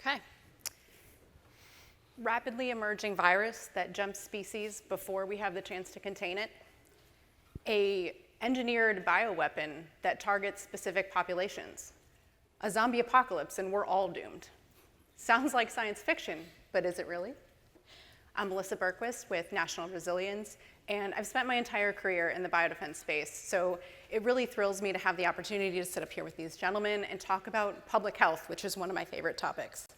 Okay. Rapidly emerging virus that jumps species before we have the chance to contain it. A engineered bioweapon that targets specific populations. A zombie apocalypse and we're all doomed. Sounds like science fiction, but is it really? I'm Melissa Berquist with National Resilience, and I've spent my entire career in the biodefense space, so it really thrills me to have the opportunity to sit up here with these gentlemen and talk about public health, which is one of my favorite topics.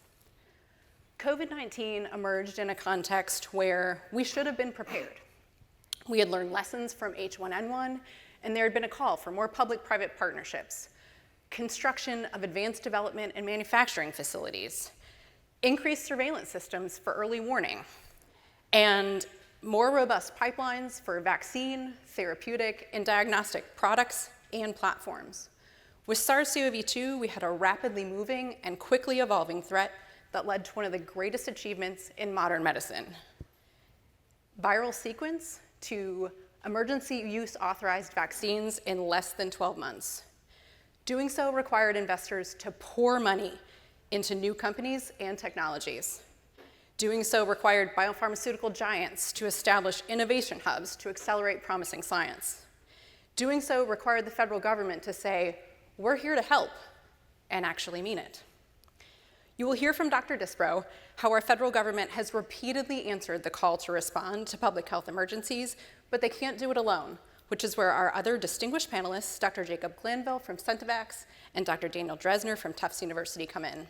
COVID-19 emerged in a context where we should have been prepared. We had learned lessons from H1N1, and there had been a call for more public-private partnerships, construction of advanced development and manufacturing facilities, increased surveillance systems for early warning, and more robust pipelines for vaccine, therapeutic, and diagnostic products and platforms. With SARS-CoV-2, we had a rapidly moving and quickly evolving threat that led to one of the greatest achievements in modern medicine. Viral sequence to emergency use authorized vaccines in less than 12 months. Doing so required investors to pour money into new companies and technologies. Doing so required biopharmaceutical giants to establish innovation hubs to accelerate promising science. Doing so required the federal government to say, we're here to help, and actually mean it. You will hear from Dr. Disbrow how our federal government has repeatedly answered the call to respond to public health emergencies, but they can't do it alone, which is where our other distinguished panelists, Dr. Jacob Glanville from Centivax and Dr. Daniel Drezner from Tufts University, come in.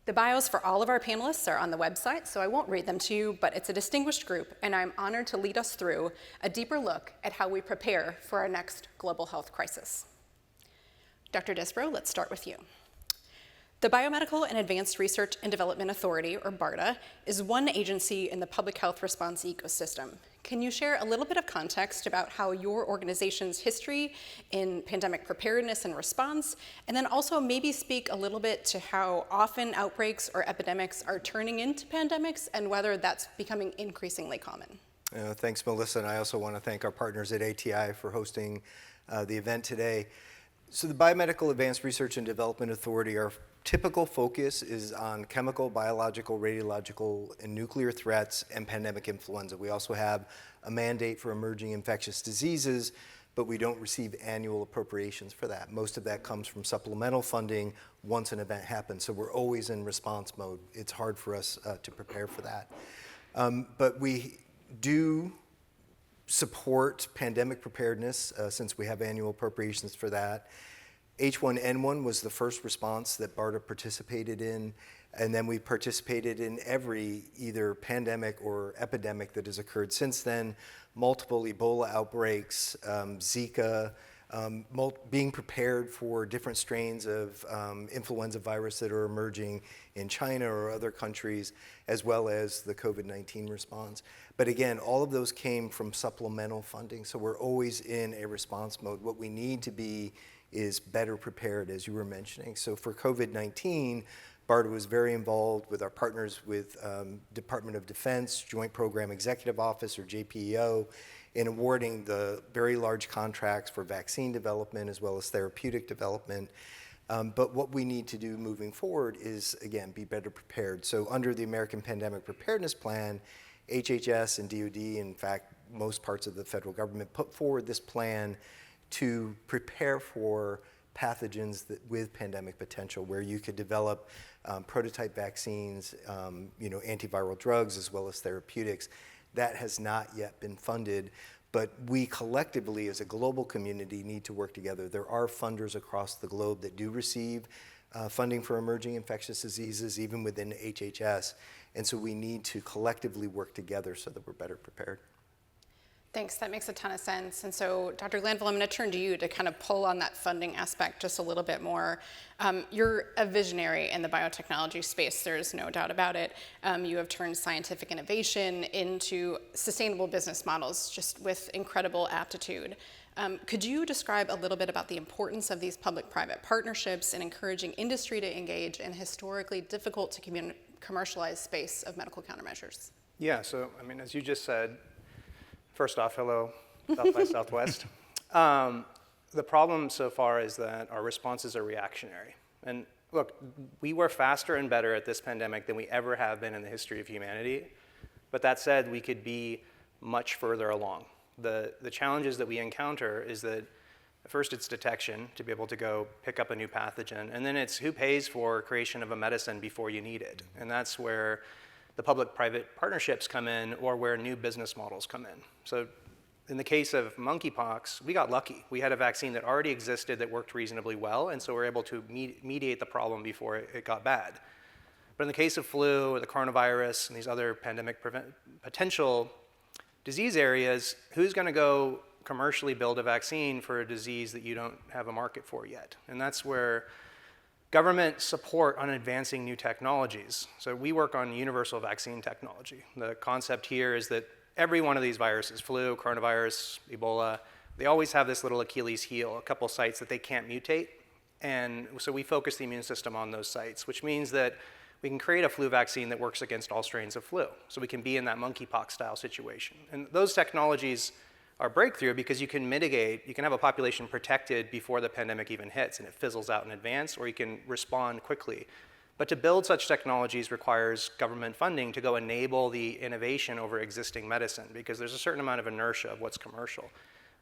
The bios for all of our panelists are on the website, so I won't read them to you, but it's a distinguished group, and I'm honored to lead us through a deeper look at how we prepare for our next global health crisis. Dr. Disbrow, let's start with you. The Biomedical and Advanced Research and Development Authority, or BARDA, is one agency in the public health response ecosystem. Can you share a little bit of context about how your organization's history in pandemic preparedness and response, and then also maybe speak a little bit to how often outbreaks or epidemics are turning into pandemics and whether that's becoming increasingly common? Thanks, Melissa, and I also want to thank our partners at ATI for hosting the event today. So the Biomedical Advanced Research and Development Authority, our typical focus is on chemical, biological, radiological, and nuclear threats and pandemic influenza. We also have a mandate for emerging infectious diseases, but we don't receive annual appropriations for that. Most of that comes from supplemental funding once an event happens, so we're always in response mode. It's hard for us to prepare for that. But we do support pandemic preparedness since we have annual appropriations for that. H1N1 was the first response that BARDA participated in, and then we participated in every either pandemic or epidemic that has occurred since then, multiple Ebola outbreaks, Zika, being prepared for different strains of influenza virus that are emerging in China or other countries, as well as the COVID-19 response. But again, all of those came from supplemental funding, so we're always in a response mode. What we need to be is better prepared, as you were mentioning. So for COVID-19, BARDA was very involved with our partners with Department of Defense, Joint Program Executive Office, or JPEO, in awarding the very large contracts for vaccine development as well as therapeutic development. But what we need to do moving forward is, again, be better prepared. So under the American Pandemic Preparedness Plan, HHS and DoD, in fact, most parts of the federal government, put forward this plan to prepare for pathogens with pandemic potential, where you could develop prototype vaccines, antiviral drugs, as well as therapeutics. That has not yet been funded, but we collectively as a global community need to work together. There are funders across the globe that do receive funding for emerging infectious diseases, even within HHS, and so we need to collectively work together so that we're better prepared. Thanks, that makes a ton of sense. And so, Dr. Glanville, I'm going to turn to you to kind of pull on that funding aspect just a little bit more. You're a visionary in the biotechnology space, there's no doubt about it. You have turned scientific innovation into sustainable business models just with incredible aptitude. Could you describe a little bit about the importance of these public-private partnerships in encouraging industry to engage in historically difficult to commercialize space of medical countermeasures? Yeah, so I mean, as you just said, first off, hello, South by Southwest. The problem so far is that our responses are reactionary. And look, we were faster and better at this pandemic than we ever have been in the history of humanity. But that said, we could be much further along. The challenges that we encounter is that first it's detection, to be able to go pick up a new pathogen, and then it's who pays for creation of a medicine before you need it. And that's where the public-private partnerships come in, or where new business models come in. So in the case of monkeypox, we got lucky. We had a vaccine that already existed that worked reasonably well, and so we're able to mediate the problem before it got bad. But in the case of flu, or the coronavirus, and these other pandemic potential disease areas, who's going to go commercially build a vaccine for a disease that you don't have a market for yet? And that's where government support on advancing new technologies. So we work on universal vaccine technology. The concept here is that every one of these viruses, flu, coronavirus, Ebola, they always have this little Achilles heel, a couple sites that they can't mutate. And so we focus the immune system on those sites, which means that we can create a flu vaccine that works against all strains of flu. So we can be in that monkeypox style situation. And those technologies are breakthrough because you can mitigate, you can have a population protected before the pandemic even hits and it fizzles out in advance, or you can respond quickly. But to build such technologies requires government funding to go enable the innovation over existing medicine, because there's a certain amount of inertia of what's commercial.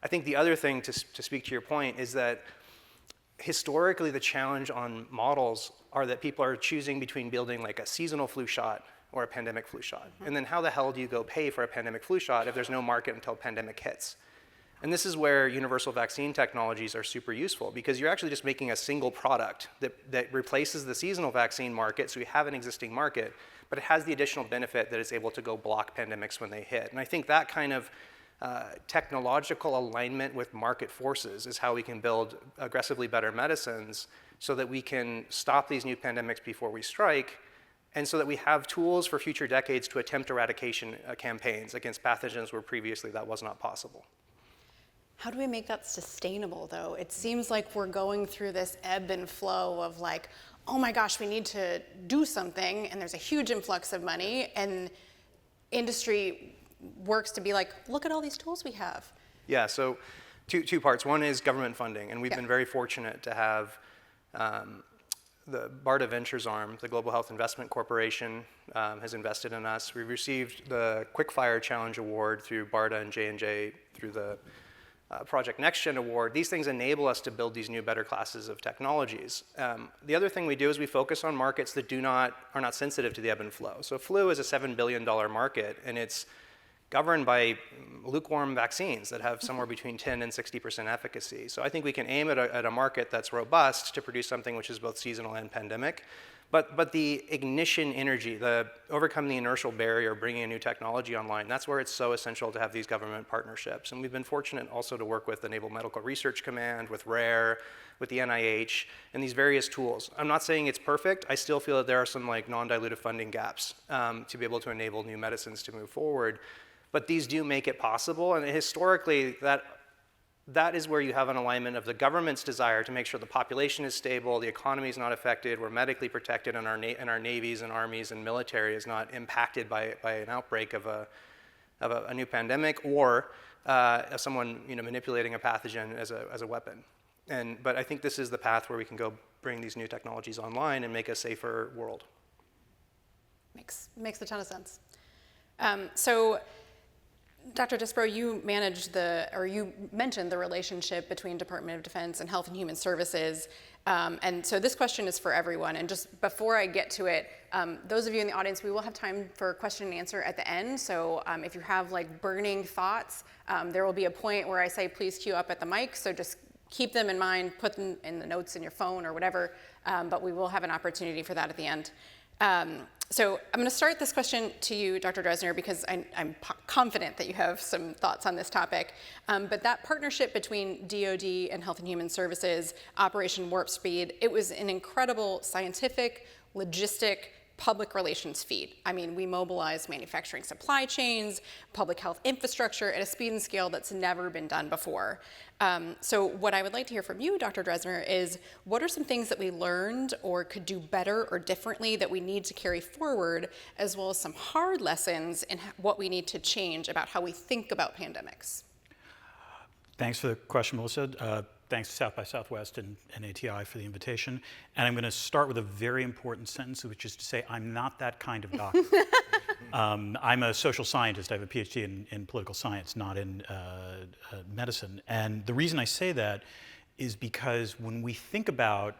I think the other thing, to speak to your point, is that historically the challenge on models are that people are choosing between building like a seasonal flu shot or a pandemic flu shot. And then how the hell do you go pay for a pandemic flu shot if there's no market until pandemic hits? And this is where universal vaccine technologies are super useful, because you're actually just making a single product that replaces the seasonal vaccine market, so you have an existing market, but it has the additional benefit that it's able to go block pandemics when they hit. And I think that kind of technological alignment with market forces is how we can build aggressively better medicines so that we can stop these new pandemics before we strike, and so that we have tools for future decades to attempt eradication campaigns against pathogens where previously that was not possible. How do we make that sustainable, though? It seems like we're going through this ebb and flow of like, oh my gosh, we need to do something, and there's a huge influx of money, and industry works to be like, look at all these tools we have. Yeah, so two parts. One is government funding, and we've been very fortunate to have the BARDA Ventures arm, the Global Health Investment Corporation, has invested in us. We received the Quickfire Challenge Award through BARDA and J&J through the Project NextGen Award. These things enable us to build these new, better classes of technologies. The other thing we do is we focus on markets that are not sensitive to the ebb and flow. So flu is a $7 billion market, and it's governed by lukewarm vaccines that have somewhere between 10 and 60% efficacy. So I think we can aim at a market that's robust to produce something which is both seasonal and pandemic. But the ignition energy, the overcome the inertial barrier, bringing a new technology online, that's where it's so essential to have these government partnerships. And we've been fortunate also to work with the Naval Medical Research Command, with RARE, with the NIH, and these various tools. I'm not saying it's perfect. I still feel that there are some like non-dilutive funding gaps to be able to enable new medicines to move forward. But these do make it possible, and historically that is where you have an alignment of the government's desire to make sure the population is stable, the economy is not affected, we're medically protected, and our navies and armies and military is not impacted by an outbreak of a new pandemic, or someone manipulating a pathogen as a weapon. But I think this is the path where we can go bring these new technologies online and make a safer world. Makes a ton of sense. So, Dr. Disbrow, you mentioned the relationship between Department of Defense and Health and Human Services. And so this question is for everyone. And just before I get to it, those of you in the audience, we will have time for question and answer at the end. So if you have like burning thoughts, there will be a point where I say, please queue up at the mic. So just keep them in mind, put them in the notes in your phone or whatever. But we will have an opportunity for that at the end. So I'm going to start this question to you, Dr. Drezner, because I'm confident that you have some thoughts on this topic. But that partnership between DoD and Health and Human Services, Operation Warp Speed, it was an incredible scientific, logistic, public relations feat. I mean, we mobilized manufacturing supply chains, public health infrastructure at a speed and scale that's never been done before. So what I would like to hear from you, Dr. Drezner, is what are some things that we learned or could do better or differently that we need to carry forward, as well as some hard lessons in what we need to change about how we think about pandemics? Thanks for the question, Melissa. thanks to South by Southwest and ATI for the invitation. And I'm going to start with a very important sentence, which is to say I'm not that kind of doctor. I'm a social scientist. I have a PhD in political science, not in medicine. And the reason I say that is because when we think about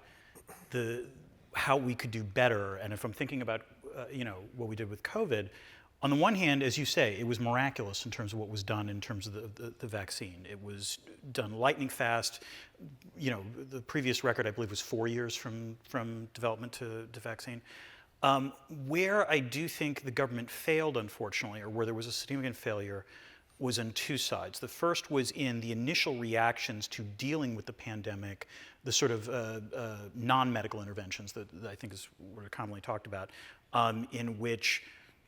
how we could do better, and if I'm thinking about what we did with COVID, on the one hand, as you say, it was miraculous in terms of what was done in terms of the vaccine. It was done lightning fast. The previous record, I believe, was 4 years from development to vaccine. Where I do think the government failed, unfortunately, or where there was a significant failure, was on two sides. The first was in the initial reactions to dealing with the pandemic, the sort of non-medical interventions that I think is what are commonly talked about, in which,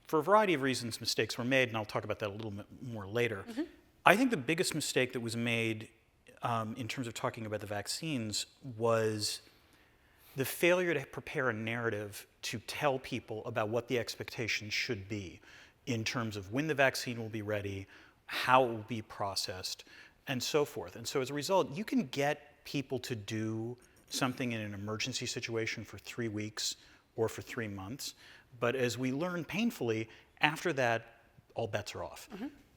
for a variety of reasons, mistakes were made, and I'll talk about that a little bit more later. Mm-hmm. I think the biggest mistake that was made in terms of talking about the vaccines was the failure to prepare a narrative to tell people about what the expectations should be in terms of when the vaccine will be ready, how it will be processed, and so forth. And so as a result, you can get people to do something in an emergency situation for 3 weeks or for 3 months, but as we learned painfully, after that, all bets are off.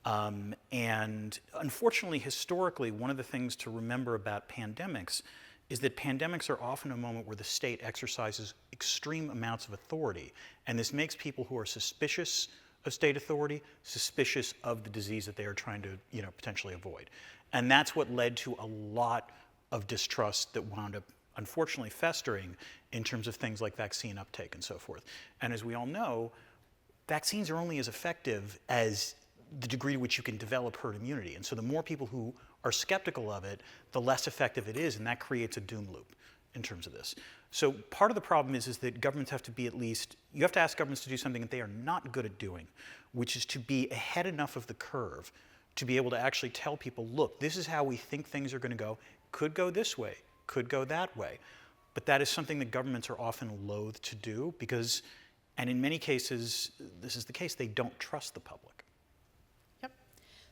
Mm-hmm. And unfortunately, historically, one of the things to remember about pandemics is that pandemics are often a moment where the state exercises extreme amounts of authority, and this makes people who are suspicious of state authority suspicious of the disease that they are trying to, potentially avoid. And that's what led to a lot of distrust that wound up, unfortunately, festering in terms of things like vaccine uptake and so forth. And as we all know, vaccines are only as effective as the degree to which you can develop herd immunity. And so the more people who are skeptical of it, the less effective it is, and that creates a doom loop in terms of this. So part of the problem is that governments have to be you have to ask governments to do something that they are not good at doing, which is to be ahead enough of the curve to be able to actually tell people, look, this is how we think things are going to go. Could go this way, could go that way. But that is something that governments are often loath to do because, and in many cases, this is the case, they don't trust the public. Yep.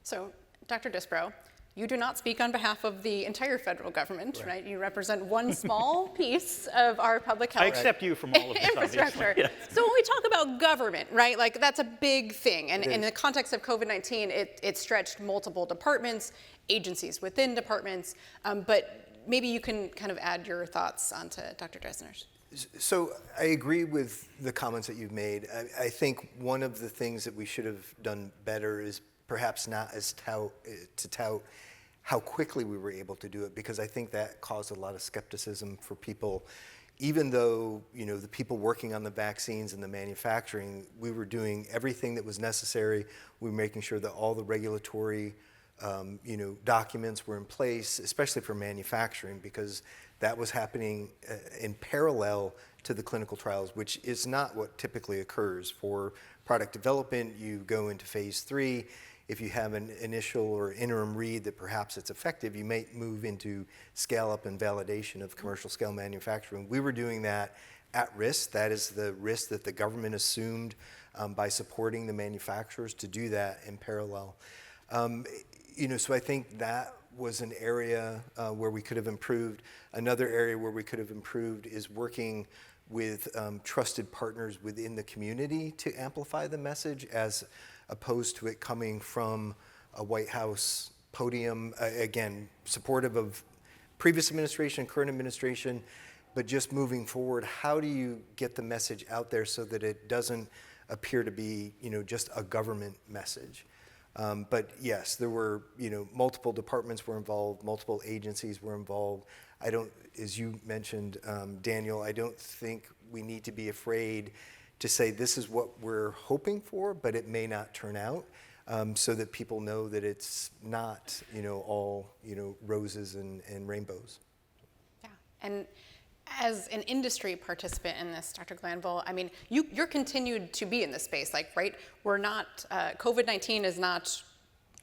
So, Dr. Disbrow, you do not speak on behalf of the entire federal government, right? You represent one small piece of our public health. I accept you from all of this, infrastructure. Yes. So when we talk about government, right, like that's a big thing. And in the context of COVID-19, it stretched multiple departments, agencies within departments. But maybe you can kind of add your thoughts onto Dr. Drezner's. So I agree with the comments that you've made. I think one of the things that we should have done better is perhaps not as to tout how quickly we were able to do it, because I think that caused a lot of skepticism for people. Even though, the people working on the vaccines and the manufacturing, we were doing everything that was necessary. We were making sure that all the regulatory, documents were in place, especially for manufacturing, because that was happening in parallel to the clinical trials, which is not what typically occurs. For product development, you go into phase 3. If you have an initial or interim read that perhaps it's effective, you may move into scale up and validation of commercial scale manufacturing. We were doing that at risk. That is the risk that the government assumed by supporting the manufacturers to do that in parallel. So I think that was an area where we could have improved. Another area where we could have improved is working with trusted partners within the community to amplify the message, as opposed to it coming from a White House podium, again, supportive of previous administration, current administration, but just moving forward, how do you get the message out there so that it doesn't appear to be, just a government message? But yes, there were, multiple departments were involved, multiple agencies were involved. As you mentioned, Daniel, I don't think we need to be afraid to say this is what we're hoping for, but it may not turn out, so that people know that it's not, all, roses and rainbows. Yeah, and as an industry participant in this, Dr. Glanville, I mean, you're continued to be in this space, right? We're not, COVID-19 is not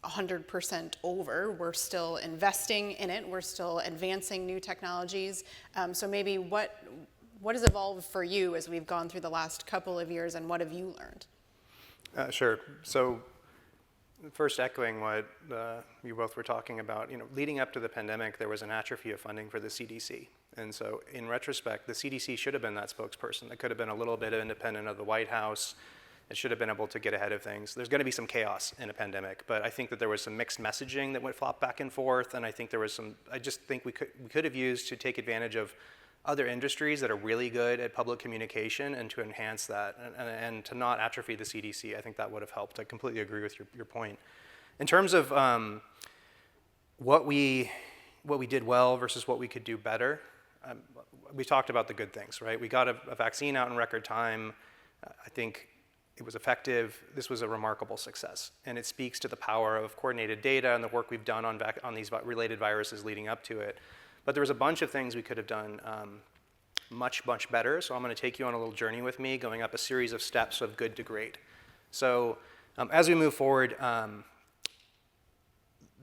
100% over. We're still investing in it. We're still advancing new technologies. So maybe what has evolved for you as we've gone through the last couple of years, and what have you learned? Sure. So first echoing what you both were talking about, leading up to the pandemic, there was an atrophy of funding for the CDC. And so in retrospect, the CDC should have been that spokesperson. It could have been a little bit independent of the White House. It should have been able to get ahead of things. There's going to be some chaos in a pandemic, but I think that there was some mixed messaging that went flop back and forth, and I think there was I just think we could have used to take advantage of other industries that are really good at public communication and to enhance that and to not atrophy the CDC. I think that would have helped. I completely agree with your point. In terms of what we did well versus what we could do better, we talked about the good things, right? We got a vaccine out in record time. I think it was effective. This was a remarkable success, and it speaks to the power of coordinated data and the work we've done on these related viruses leading up to it. But there was a bunch of things we could have done much better, so I'm going to take you on a little journey with me, going up a series of steps of good to great. So as we move forward,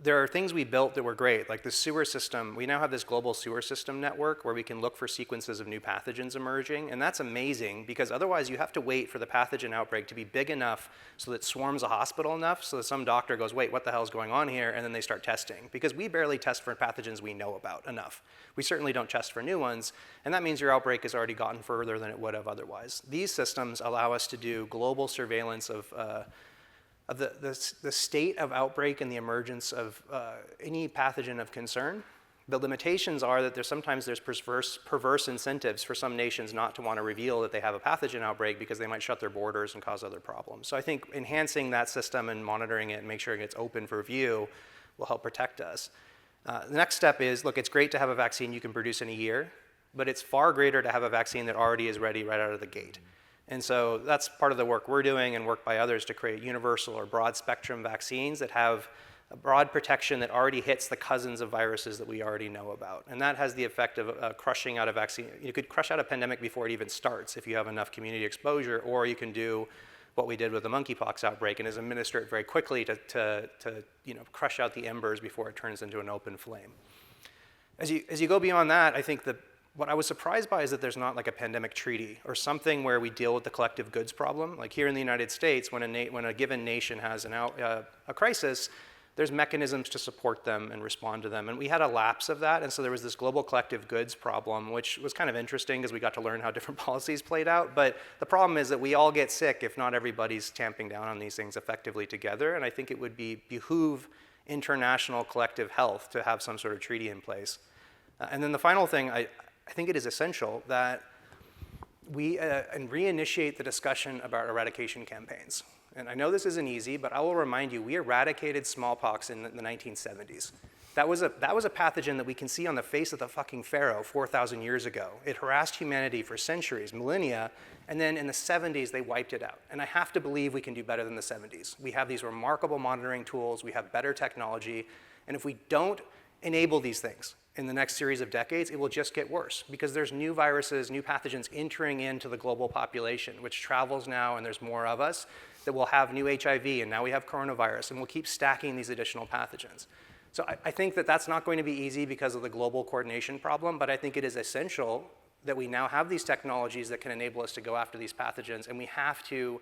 there are things we built that were great, like the sewer system. We now have this global sewer system network where we can look for sequences of new pathogens emerging, and that's amazing because otherwise you have to wait for the pathogen outbreak to be big enough so that it swarms a hospital enough so that some doctor goes, wait, what the hell is going on here? And then they start testing, because we barely test for pathogens we know about enough. We certainly don't test for new ones, and that means your outbreak has already gotten further than it would have otherwise. These systems allow us to do global surveillance of the state of outbreak and the emergence of any pathogen of concern. The limitations are that sometimes there's perverse incentives for some nations not to want to reveal that they have a pathogen outbreak because they might shut their borders and cause other problems. So I think enhancing that system and monitoring it and make sure it gets open for view will help protect us. The next step is, look, it's great to have a vaccine you can produce in a year, but it's far greater to have a vaccine that already is ready right out of the gate. And so that's part of the work we're doing and work by others to create universal or broad spectrum vaccines that have a broad protection that already hits the cousins of viruses that we already know about. And that has the effect of crushing out a vaccine. You could crush out a pandemic before it even starts if you have enough community exposure, or you can do what we did with the monkeypox outbreak and is administer it very quickly to crush out the embers before it turns into an open flame. As you go beyond that, I think what I was surprised by is that there's not like a pandemic treaty or something where we deal with the collective goods problem. Like here in the United States, when a given nation has a crisis, there's mechanisms to support them and respond to them. And we had a lapse of that, and so there was this global collective goods problem, which was kind of interesting because we got to learn how different policies played out. But the problem is that we all get sick if not everybody's tamping down on these things effectively together, and I think it would behoove international collective health to have some sort of treaty in place. And then the final thing, I think it is essential that we reinitiate the discussion about eradication campaigns. And I know this isn't easy, but I will remind you, we eradicated smallpox in the 1970s. That was a pathogen that we can see on the face of the fucking pharaoh 4,000 years ago. It harassed humanity for centuries, millennia, and then in the 70s they wiped it out. And I have to believe we can do better than the 70s. We have these remarkable monitoring tools, we have better technology, and if we don't enable these things in the next series of decades, it will just get worse because there's new viruses, new pathogens entering into the global population, which travels now, and there's more of us, that will have new HIV, and now we have coronavirus, and we'll keep stacking these additional pathogens. So I think that that's not going to be easy because of the global coordination problem, but I think it is essential that we now have these technologies that can enable us to go after these pathogens, and we have to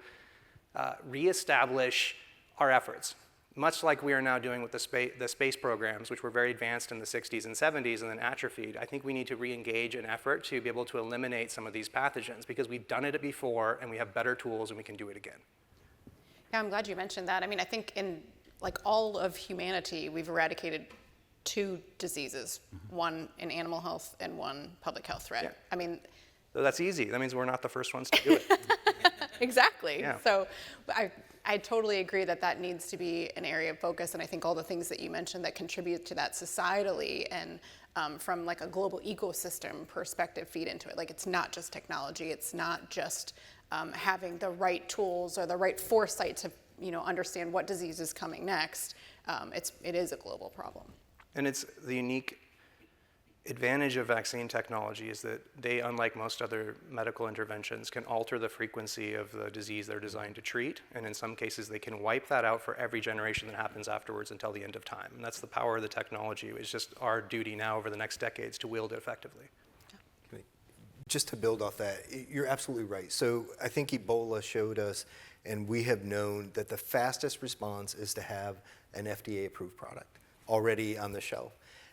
reestablish our efforts. Much like we are now doing with the space programs, which were very advanced in the 60s and 70s and then atrophied, I think we need to re-engage an effort to be able to eliminate some of these pathogens because we've done it before and we have better tools and we can do it again. Yeah, I'm glad you mentioned that. I mean, I think in like all of humanity, we've eradicated 2 diseases, one in animal health and one public health threat. Yeah. I mean, So that's easy. That means we're not the first ones to do it. exactly. Yeah. So I totally agree that that needs to be an area of focus, and I think all the things that you mentioned that contribute to that societally and from like a global ecosystem perspective feed into it. Like it's not just technology, it's not just having the right tools or the right foresight to understand what disease is coming next. It is a global problem. And it's the unique advantage of vaccine technology is that they, unlike most other medical interventions, can alter the frequency of the disease they're designed to treat. And in some cases, they can wipe that out for every generation that happens afterwards until the end of time. And that's the power of the technology. It's just our duty now over the next decades to wield it effectively. Just to build off that, you're absolutely right. So I think Ebola showed us And we have known that the fastest response is to have an FDA-approved product already on the shelf.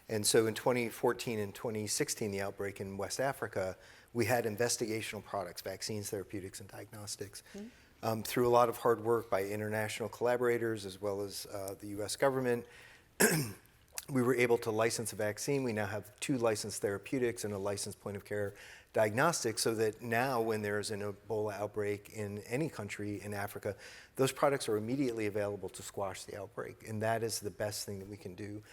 And so in 2014 and 2016, the outbreak in West Africa, we had investigational products, vaccines, therapeutics, and diagnostics. Through a lot of hard work by international collaborators as well as the US government, we were able to license a vaccine. We now have 2 licensed therapeutics and a licensed point-of-care diagnostic, so that now when there's an Ebola outbreak in any country in Africa, those products are immediately available to squash the outbreak, and that is the best thing that we can do.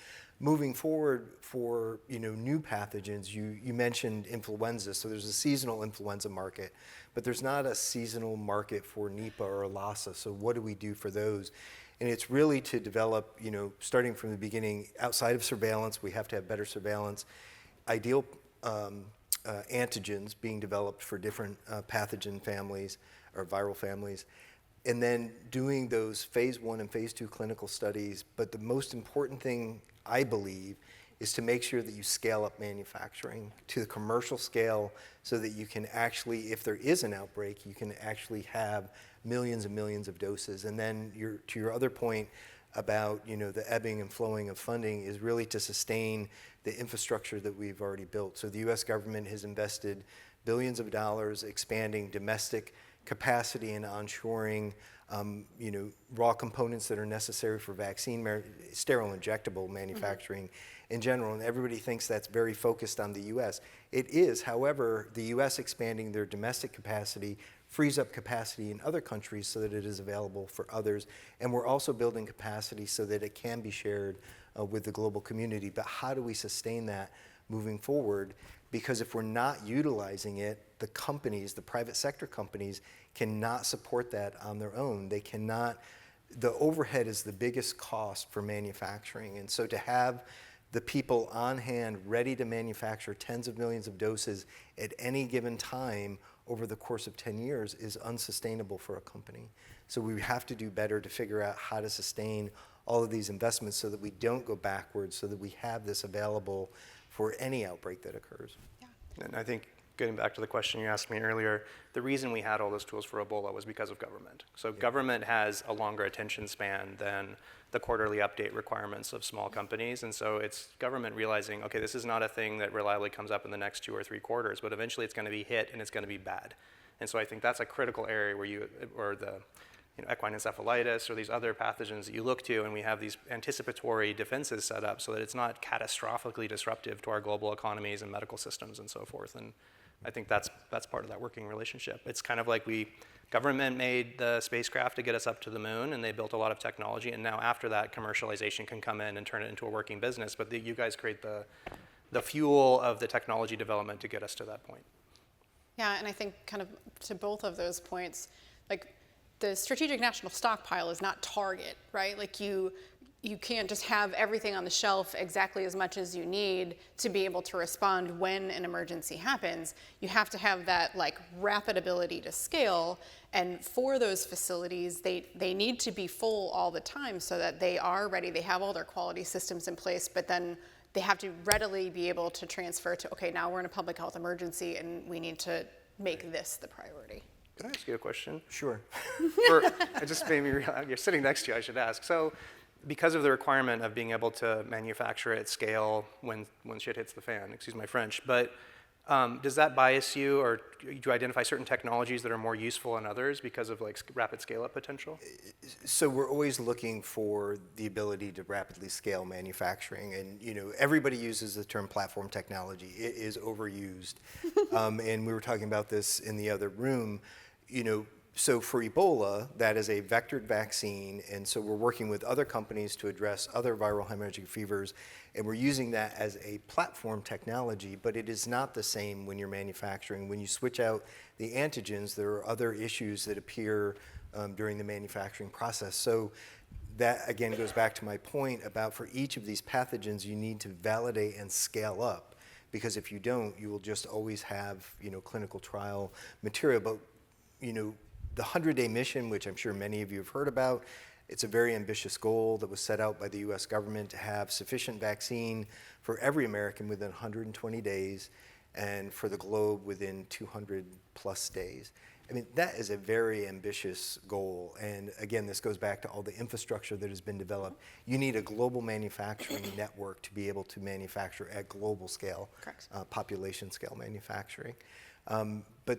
Moving forward for new pathogens, you mentioned influenza, so there's a seasonal influenza market, but there's not a seasonal market for Nipah or Lassa, so what do we do for those? And it's really to develop, starting from the beginning, outside of surveillance, we have to have better surveillance, ideal antigens being developed for different pathogen families or viral families, and then doing those phase 1 and phase 2 clinical studies. But the most important thing, I believe, is to make sure that you scale up manufacturing to the commercial scale so that you can actually, if there is an outbreak, you can actually have millions and millions of doses. And then to your other point about the ebbing and flowing of funding is really to sustain the infrastructure that we've already built. So the US government has invested billions of dollars expanding domestic capacity and onshoring raw components that are necessary for vaccine, sterile injectable manufacturing in general. And everybody thinks that's very focused on the US. It is, however, the US expanding their domestic capacity frees up capacity in other countries so that it is available for others. And we're also building capacity so that it can be shared with the global community. But how do we sustain that moving forward? Because if we're not utilizing it, the companies, the private sector companies, cannot support that on their own. They cannot, the overhead is the biggest cost for manufacturing. And so to have the people on hand ready to manufacture tens of millions of doses at any given time over the course of 10 years is unsustainable for a company. So we have to do better to figure out how to sustain all of these investments so that we don't go backwards, so that we have this available for any outbreak that occurs. Yeah. And I think getting back to the question you asked me earlier, the reason we had all those tools for Ebola was because of government. So government has a longer attention span than the quarterly update requirements of small companies. And so it's government realizing, okay, this is not a thing that reliably comes up in the next 2 or 3 quarters, but eventually it's going to be hit and it's going to be bad. And so I think that's a critical area where or the equine encephalitis or these other pathogens that you look to, and we have these anticipatory defenses set up so that it's not catastrophically disruptive to our global economies and medical systems and so forth. And I think that's part of that working relationship. It's kind of like government made the spacecraft to get us up to the moon, and they built a lot of technology, and now after that, commercialization can come in and turn it into a working business, but you guys create the fuel of the technology development to get us to that point. Yeah, and I think kind of to both of those points, like the strategic national stockpile is not target, right? Like you can't just have everything on the shelf exactly as much as you need to be able to respond when an emergency happens. You have to have that like rapid ability to scale, and for those facilities, they need to be full all the time so that they are ready, they have all their quality systems in place, but then they have to readily be able to transfer to, okay, now we're in a public health emergency and we need to make this the priority. Can I ask you a question? Sure. It just made me realize, you're sitting next to you, I should ask. So because of the requirement of being able to manufacture at scale when shit hits the fan, excuse my French, but does that bias you, or do you identify certain technologies that are more useful than others because of like rapid scale-up potential? So we're always looking for the ability to rapidly scale manufacturing, and everybody uses the term platform technology. It is overused, and we were talking about this in the other room. So for Ebola, that is a vectored vaccine, and so we're working with other companies to address other viral hemorrhagic fevers, and we're using that as a platform technology, but it is not the same when you're manufacturing. When you switch out the antigens, there are other issues that appear during the manufacturing process. So that, again, goes back to my point about for each of these pathogens, you need to validate and scale up, because if you don't, you will just always have, clinical trial material. But, the 100-day mission, which I'm sure many of you have heard about, it's a very ambitious goal that was set out by the US government to have sufficient vaccine for every American within 120 days and for the globe within 200 plus days. I mean, that is a very ambitious goal. And again, this goes back to all the infrastructure that has been developed. You need a global manufacturing network to be able to manufacture at global scale, Correct. Population scale manufacturing. But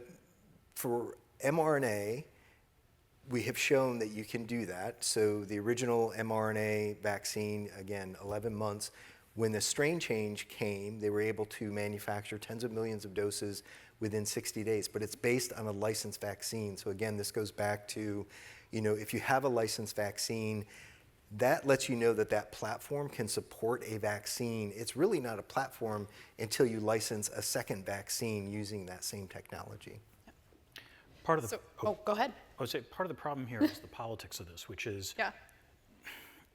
for mRNA, we have shown that you can do that. So the original mRNA vaccine, again, 11 months. When the strain change came, they were able to manufacture tens of millions of doses within 60 days, but it's based on a licensed vaccine. So again, this goes back to, if you have a licensed vaccine, that lets you know that that platform can support a vaccine. It's really not a platform until you license a second vaccine using that same technology. Part of the, Go ahead. I would say part of the problem here is the politics of this, which is, Yeah.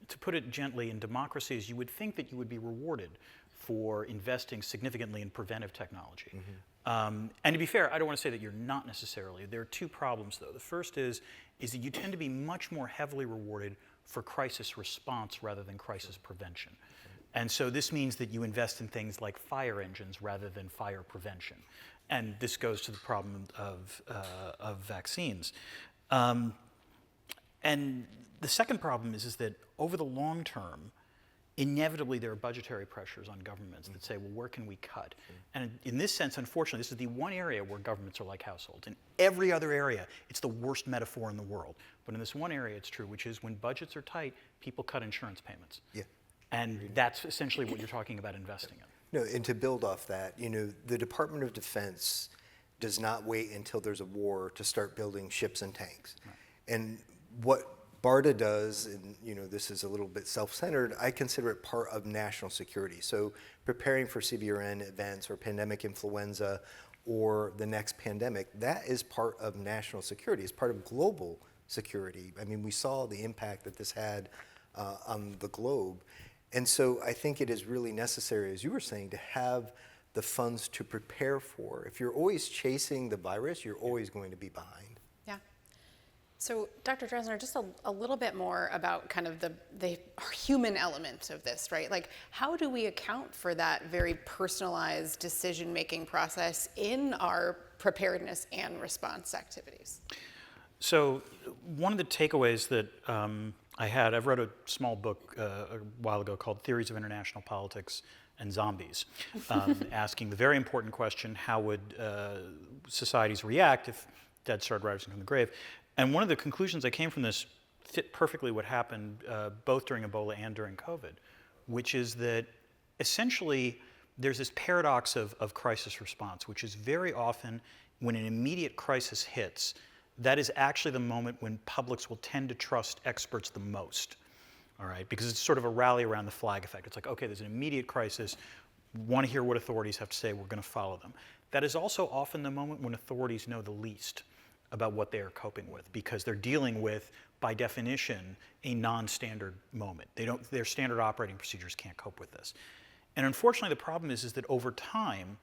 to put it gently, in democracies, you would think that you would be rewarded for investing significantly in preventive technology. And to be fair, I don't want to say that you're not necessarily. There are two problems, though. The first is that you tend to be much more heavily rewarded for crisis response rather than crisis prevention. And so this means that you invest in things like fire engines rather than fire prevention. And this goes to the problem of vaccines. And the second problem is that over the long term, inevitably there are budgetary pressures on governments that say, well, where can we cut? And in this sense, unfortunately, this is the one area where governments are like households. In every other area, it's the worst metaphor in the world. But in this one area, it's true, which is when budgets are tight, people cut insurance payments. Yeah. And that's essentially what you're talking about investing in. No, and to build off that, the Department of Defense does not wait until there's a war to start building ships and tanks. Right. And what BARDA does, and this is a little bit self-centered, I consider it part of national security. So preparing for CVRN events or pandemic influenza or the next pandemic, that is part of national security. It's part of global security. I mean, we saw the impact that this had on the globe. And so I think it is really necessary, as you were saying, to have the funds to prepare for. If you're always chasing the virus, you're always going to be behind. Yeah. So, Dr. Drezner, just a little bit more about kind of the human element of this, right? Like, how do we account for that very personalized decision-making process in our preparedness and response activities? So, one of the takeaways that I've read a small book a while ago called Theories of International Politics and Zombies, asking the very important question, how would societies react if dead started rising from the grave? And one of the conclusions that came from this fit perfectly what happened both during Ebola and during COVID, which is that essentially there's this paradox of crisis response, which is very often when an immediate crisis hits, that is actually the moment when publics will tend to trust experts the most, all right? Because it's sort of a rally around the flag effect. It's like, okay, there's an immediate crisis, want to hear what authorities have to say, we're going to follow them. That is also often the moment when authorities know the least about what they are coping with, because they're dealing with, by definition, a non-standard moment. Their standard operating procedures can't cope with this. And unfortunately, the problem is that over time,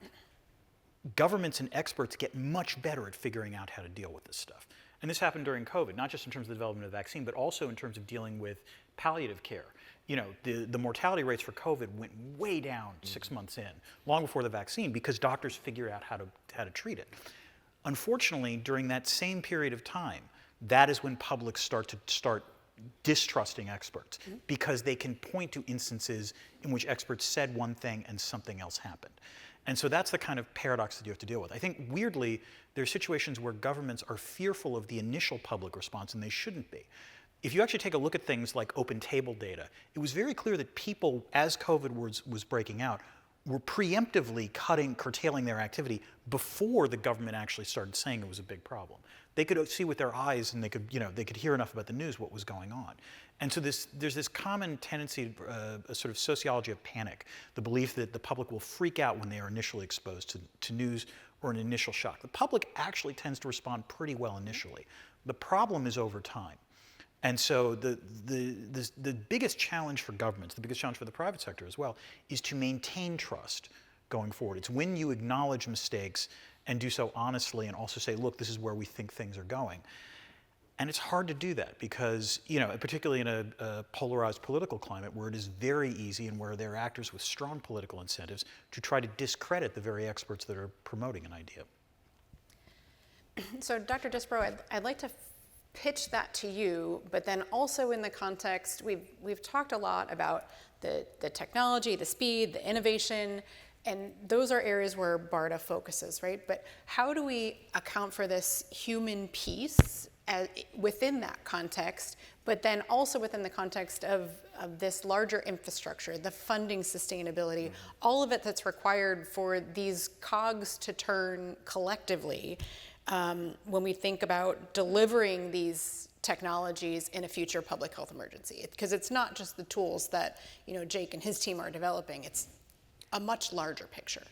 governments and experts get much better at figuring out how to deal with this stuff. And this happened during COVID, not just in terms of the development of the vaccine, but also in terms of dealing with palliative care. The mortality rates for COVID went way down 6 months in, long before the vaccine, because doctors figured out how to treat it. Unfortunately, during that same period of time, that is when publics start distrusting experts, because they can point to instances in which experts said one thing and something else happened. And so that's the kind of paradox that you have to deal with. I think, weirdly, there are situations where governments are fearful of the initial public response, and they shouldn't be. If you actually take a look at things like open table data, it was very clear that people, as COVID was breaking out, were preemptively curtailing their activity before the government actually started saying it was a big problem. They could see with their eyes, and they could hear enough about the news what was going on. And so there's this common tendency, a sort of sociology of panic, the belief that the public will freak out when they are initially exposed to news or an initial shock. The public actually tends to respond pretty well initially. The problem is over time. And so the biggest challenge for governments, the biggest challenge for the private sector as well, is to maintain trust going forward. It's when you acknowledge mistakes and do so honestly and also say, look, this is where we think things are going. And it's hard to do that because, particularly in a polarized political climate where it is very easy and where there are actors with strong political incentives to try to discredit the very experts that are promoting an idea. So Dr. Disbrow, I'd like to pitch that to you, but then also in the context, we've talked a lot about the technology, the speed, the innovation, and those are areas where BARDA focuses, right? But how do we account for this human piece within that context, but then also within the context of this larger infrastructure, the funding sustainability, all of it that's required for these cogs to turn collectively when we think about delivering these technologies in a future public health emergency? Because it's not just the tools that Jake and his team are developing, it's a much larger picture.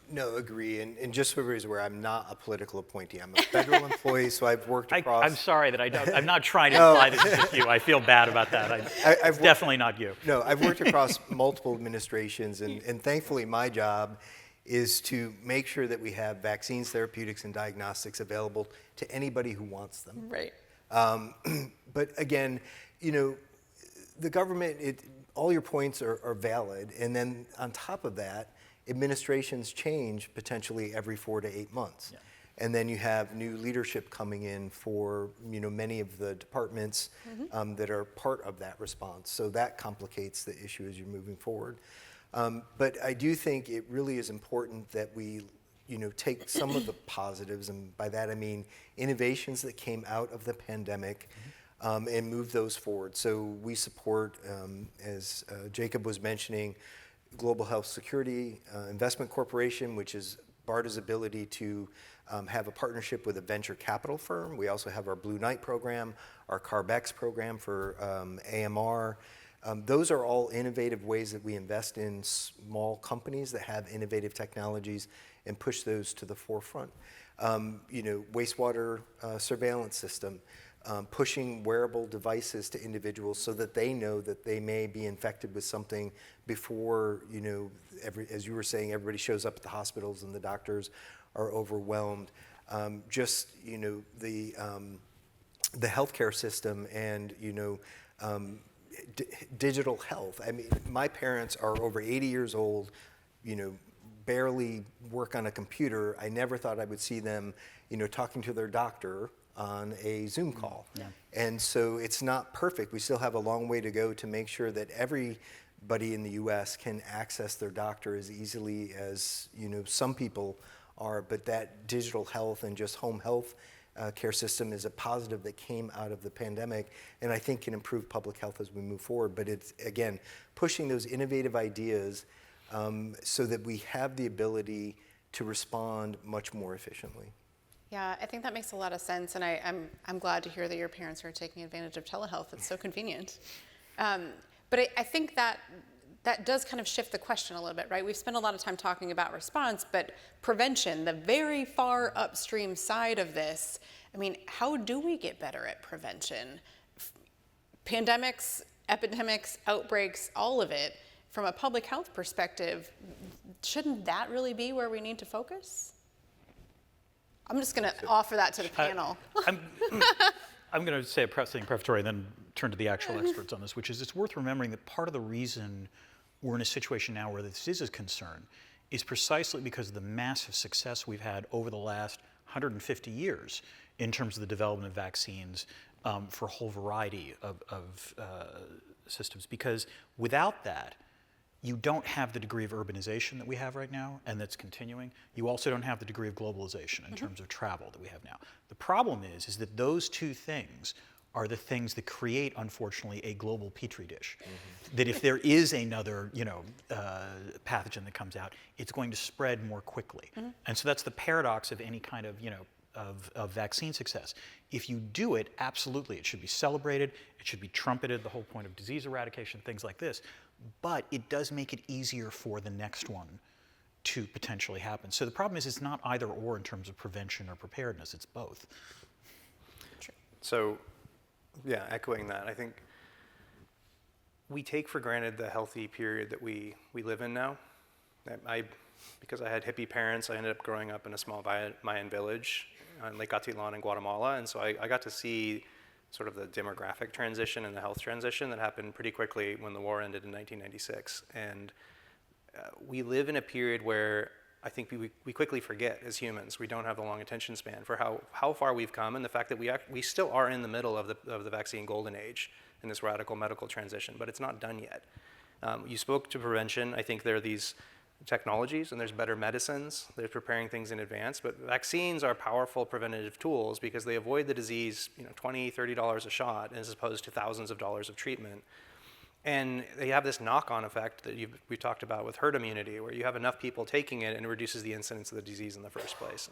No, agree. And just for everybody's aware, I'm not a political appointee. I'm a federal employee, so I've worked across. I'm sorry that I'm not trying to imply this is you. I feel bad about that. It's definitely not you. No, I've worked across multiple administrations, and thankfully my job is to make sure that we have vaccines, therapeutics, and diagnostics available to anybody who wants them. Right. But again, the government, all your points are valid, and then on top of that, administrations change potentially every 4 to 8 months. Yeah. And then you have new leadership coming in for many of the departments that are part of that response. So that complicates the issue as you're moving forward. But I do think it really is important that we take some of the positives, and by that I mean innovations that came out of the pandemic, and move those forward. So we support, as Jacob was mentioning, Global Health Security Investment Corporation, which is BARDA's ability to have a partnership with a venture capital firm. We also have our Blue Knight program, our CARB-X program for AMR. Those are all innovative ways that we invest in small companies that have innovative technologies and push those to the forefront. Wastewater surveillance system, pushing wearable devices to individuals so that they know that they may be infected with something before, as you were saying, everybody shows up at the hospitals and the doctors are overwhelmed. The healthcare system and, digital health. I mean, my parents are over 80 years old, barely work on a computer. I never thought I would see them, talking to their doctor on a Zoom call. Yeah. And so it's not perfect. We still have a long way to go to make sure that everybody in the US can access their doctor as easily as, some people are, but that digital health and just home health care system is a positive that came out of the pandemic, and I think can improve public health as we move forward. But it's, again, pushing those innovative ideas so that we have the ability to respond much more efficiently. Yeah, I think that makes a lot of sense, and I'm glad to hear that your parents are taking advantage of telehealth. It's so convenient. But I think that does kind of shift the question a little bit, right? We've spent a lot of time talking about response, but prevention, the very far upstream side of this, I mean, how do we get better at prevention? Pandemics, epidemics, outbreaks, all of it, from a public health perspective, shouldn't that really be where we need to focus? I'm just going to offer that to the panel. I'm going to say something prefatory and then turn to the actual experts on this, which is it's worth remembering that part of the reason we're in a situation now where this is a concern is precisely because of the massive success we've had over the last 150 years in terms of the development of vaccines for a whole variety of systems. Because without that, you don't have the degree of urbanization that we have right now and that's continuing. You also don't have the degree of globalization in terms of travel that we have now. The problem is that those two things are the things that create, unfortunately, a global petri dish. That if there is another, pathogen that comes out, it's going to spread more quickly. And so that's the paradox of any kind of, of vaccine success. If you do it, absolutely, it should be celebrated, it should be trumpeted, the whole point of disease eradication, things like this. But it does make it easier for the next one to potentially happen. So the problem is it's not either or in terms of prevention or preparedness, it's both. So, yeah, echoing that, I think we take for granted the healthy period that we live in now. Because I had hippie parents, I ended up growing up in a small Mayan village on Lake Atitlán in Guatemala, and so I got to see sort of the demographic transition and the health transition that happened pretty quickly when the war ended in 1996. And we live in a period where I think we quickly forget as humans. We don't have the long attention span for how far we've come, and the fact that we still are in the middle of the vaccine golden age in this radical medical transition, but it's not done yet. You spoke to prevention. I think there are these technologies and there's better medicines. They're preparing things in advance, but vaccines are powerful preventative tools because they avoid the disease, $20, $30 a shot as opposed to thousands of dollars of treatment. And they have this knock-on effect that we talked about with herd immunity, where you have enough people taking it and it reduces the incidence of the disease in the first place.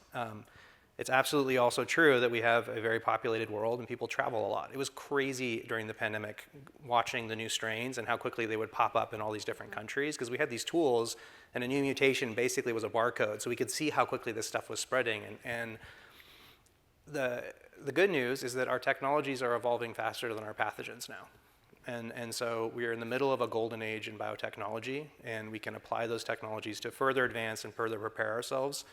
It's absolutely also true that we have a very populated world and people travel a lot. It was crazy during the pandemic watching the new strains and how quickly they would pop up in all these different countries, because we had these tools and a new mutation basically was a barcode, so we could see how quickly this stuff was spreading. And the good news is that our technologies are evolving faster than our pathogens now. And so we are in the middle of a golden age in biotechnology, and we can apply those technologies to further advance and further prepare ourselves.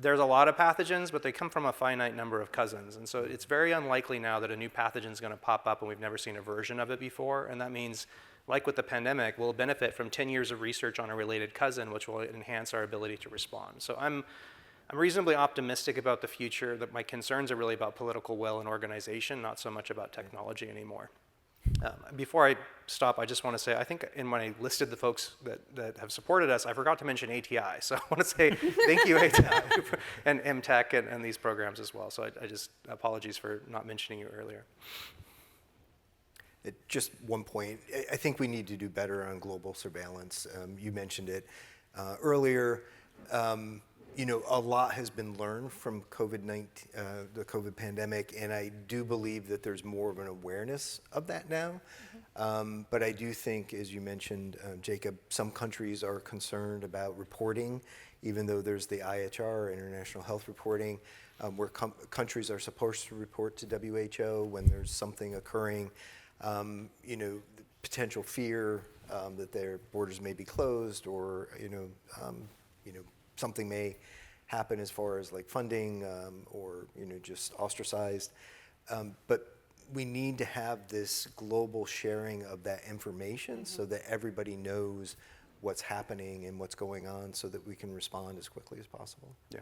There's a lot of pathogens, but they come from a finite number of cousins. And so it's very unlikely now that a new pathogen is going to pop up and we've never seen a version of it before. And that means, like with the pandemic, we'll benefit from 10 years of research on a related cousin, which will enhance our ability to respond. So I'm reasonably optimistic about the future. That my concerns are really about political will and organization, not so much about technology anymore. Before I stop, I just want to say, I think when I listed the folks that have supported us, I forgot to mention ATI. So I want to say thank you, ATI, and MTech and these programs as well. So I just, apologies for not mentioning you earlier. Just one point. I think we need to do better on global surveillance. You mentioned it earlier. A lot has been learned from COVID-19, the COVID pandemic, and I do believe that there's more of an awareness of that now. But I do think, as you mentioned, Jacob, some countries are concerned about reporting, even though there's the IHR, International Health Reporting, where countries are supposed to report to WHO when there's something occurring. The potential fear that their borders may be closed, or something may happen as far as like funding or just ostracized. But we need to have this global sharing of that information so that everybody knows what's happening and what's going on, so that we can respond as quickly as possible. Yeah.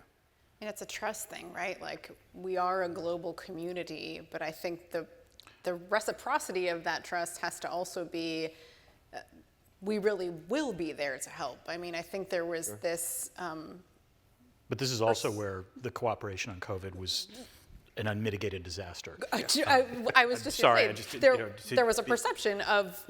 And it's a trust thing, right? Like, we are a global community, but I think the reciprocity of that trust has to also be we really will be there to help. I mean, I think there was this... but this is also where the cooperation on COVID was an unmitigated disaster. I was just going to say, there was a perception of,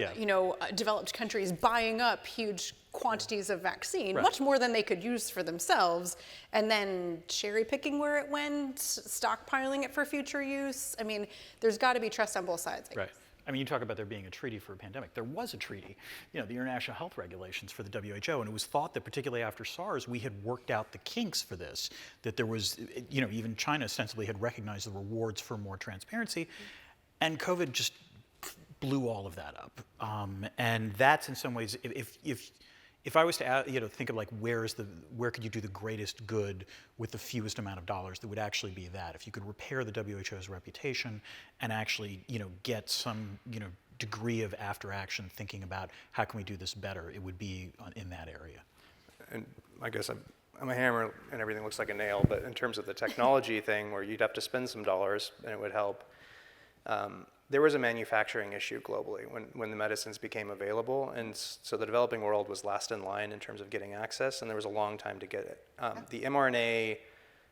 developed countries buying up huge quantities of vaccine, much more than they could use for themselves, and then cherry picking where it went, stockpiling it for future use. I mean, there's got to be trust on both sides. Right. I mean, you talk about there being a treaty for a pandemic. There was a treaty, the International Health Regulations for the WHO, and it was thought that particularly after SARS, we had worked out the kinks for this, that there was, even China ostensibly had recognized the rewards for more transparency, and COVID just blew all of that up. And that's in some ways, if I was to think of like where could you do the greatest good with the fewest amount of dollars, that would actually be that. If you could repair the WHO's reputation and actually get some degree of after action thinking about how can we do this better, it would be in that area. And I guess I'm a hammer and everything looks like a nail, but in terms of the technology thing where you'd have to spend some dollars and it would help, there was a manufacturing issue globally when the medicines became available, and so the developing world was last in line in terms of getting access, and there was a long time to get it. The mRNA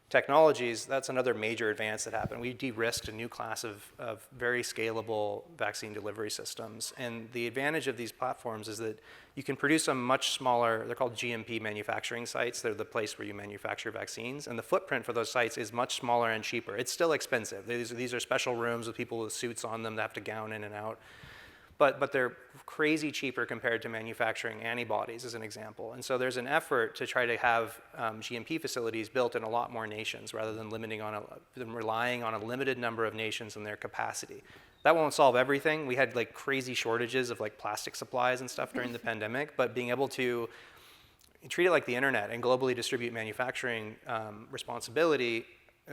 technologies, that's another major advance that happened. We de-risked a new class of very scalable vaccine delivery systems, and the advantage of these platforms is that you can produce a much smaller, they're called GMP manufacturing sites, they're the place where you manufacture vaccines, and the footprint for those sites is much smaller and cheaper. It's still expensive. These are special rooms with people with suits on them that have to gown in and out. But they're crazy cheaper compared to manufacturing antibodies, as an example. And so there's an effort to try to have GMP facilities built in a lot more nations rather than relying on a limited number of nations and their capacity. That won't solve everything. We had like crazy shortages of like plastic supplies and stuff during the pandemic, but being able to treat it like the internet and globally distribute manufacturing responsibility.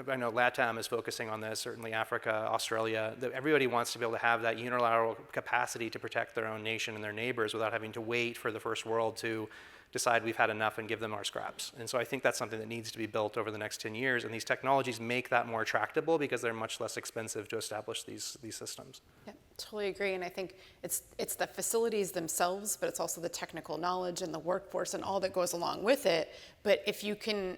I know LATAM is focusing on this, certainly Africa, Australia. Everybody wants to be able to have that unilateral capacity to protect their own nation and their neighbors without having to wait for the first world to decide we've had enough and give them our scraps. And so I think that's something that needs to be built over the next 10 years, and these technologies make that more tractable because they're much less expensive to establish these systems. Yeah, totally agree. And I think it's the facilities themselves, but it's also the technical knowledge and the workforce and all that goes along with it. But if you can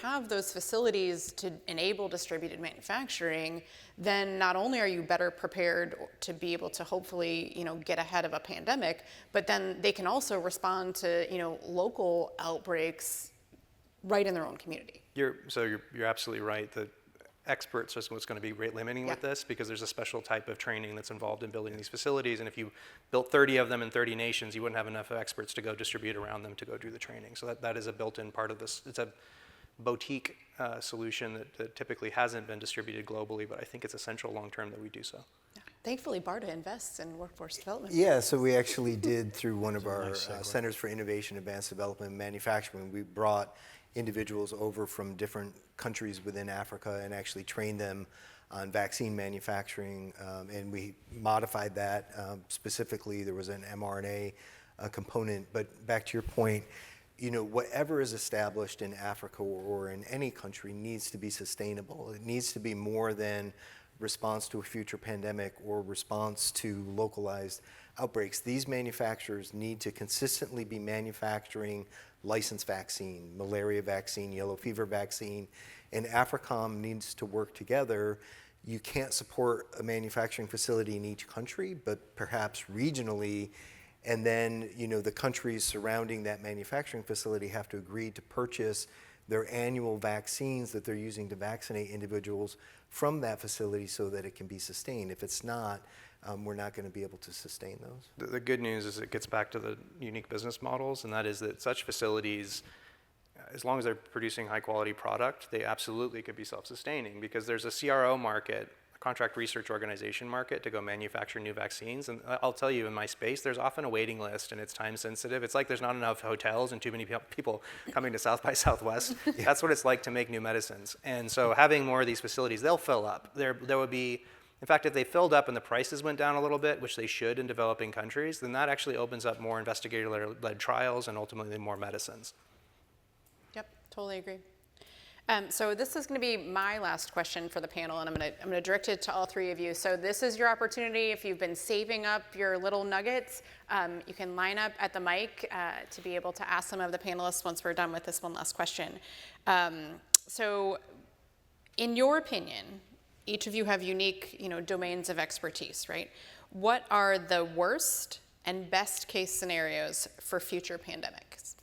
have those facilities to enable distributed manufacturing, then not only are you better prepared to be able to hopefully, get ahead of a pandemic, but then they can also respond to, local outbreaks right in their own community. You're absolutely right. The experts is what's going to be rate limiting with this, because there's a special type of training that's involved in building these facilities, and if you built 30 of them in 30 nations, you wouldn't have enough experts to go distribute around them to go do the training. So that is a built-in part of this. It's a boutique solution that typically hasn't been distributed globally, but I think it's essential long-term that we do so. Yeah. Thankfully, BARDA invests in workforce development. Yeah, so we actually did, through one of our Centers for Innovation, Advanced Development, and Manufacturing, we brought individuals over from different countries within Africa and actually trained them on vaccine manufacturing, and we modified that. Specifically, there was an mRNA component, but back to your point, whatever is established in Africa or in any country needs to be sustainable. It needs to be more than response to a future pandemic or response to localized outbreaks. These manufacturers need to consistently be manufacturing licensed vaccine, malaria vaccine, yellow fever vaccine, and AFRICOM needs to work together. You can't support a manufacturing facility in each country, but perhaps regionally, and then the countries surrounding that manufacturing facility have to agree to purchase their annual vaccines that they're using to vaccinate individuals from that facility so that it can be sustained. If it's not, we're not going to be able to sustain those. The good news is it gets back to the unique business models, and that is that such facilities, as long as they're producing high quality product, they absolutely could be self-sustaining, because there's a CRO market, a contract research organization market, to go manufacture new vaccines. And I'll tell you, in my space, there's often a waiting list, and it's time sensitive. It's like there's not enough hotels and too many people coming to South by Southwest. Yeah. That's what it's like to make new medicines. And so having more of these facilities, they'll fill up. There would be, in fact, if they filled up and the prices went down a little bit, which they should in developing countries, then that actually opens up more investigator-led trials and ultimately more medicines. Yep, totally agree. So this is going to be my last question for the panel, and I'm going to direct it to all three of you. So this is your opportunity. If you've been saving up your little nuggets, you can line up at the mic to be able to ask some of the panelists once we're done with this one last question. So in your opinion, each of you have unique, domains of expertise, right? What are the worst and best case scenarios for future pandemics?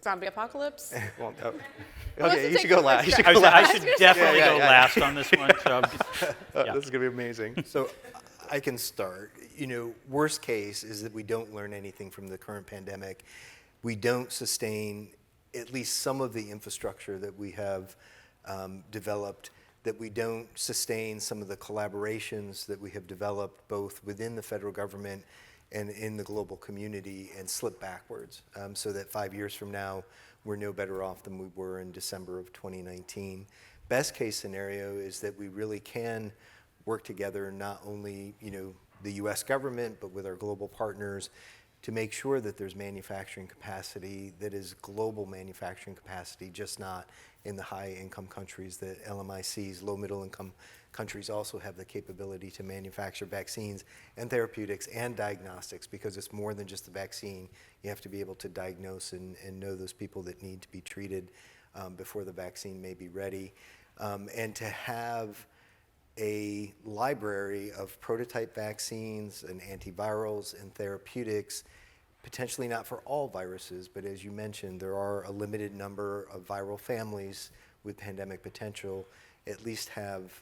Zombie apocalypse? Well, okay, you should go last. I should definitely go last on this one. So This is going to be amazing. So I can start. Worst case is that we don't learn anything from the current pandemic. We don't sustain at least some of the infrastructure that we have developed, that we don't sustain some of the collaborations that we have developed both within the federal government and in the global community, and slip backwards, so that 5 years from now, we're no better off than we were in December of 2019. Best case scenario is that we really can work together, not only the US government, but with our global partners, to make sure that there's manufacturing capacity that is global manufacturing capacity, just not in the high-income countries that LMI sees. Low middle-income countries also have the capability to manufacture vaccines and therapeutics and diagnostics, because it's more than just the vaccine. You have to be able to diagnose and know those people that need to be treated before the vaccine may be ready. And to have a library of prototype vaccines and antivirals and therapeutics, potentially not for all viruses, but as you mentioned, there are a limited number of viral families with pandemic potential. At least have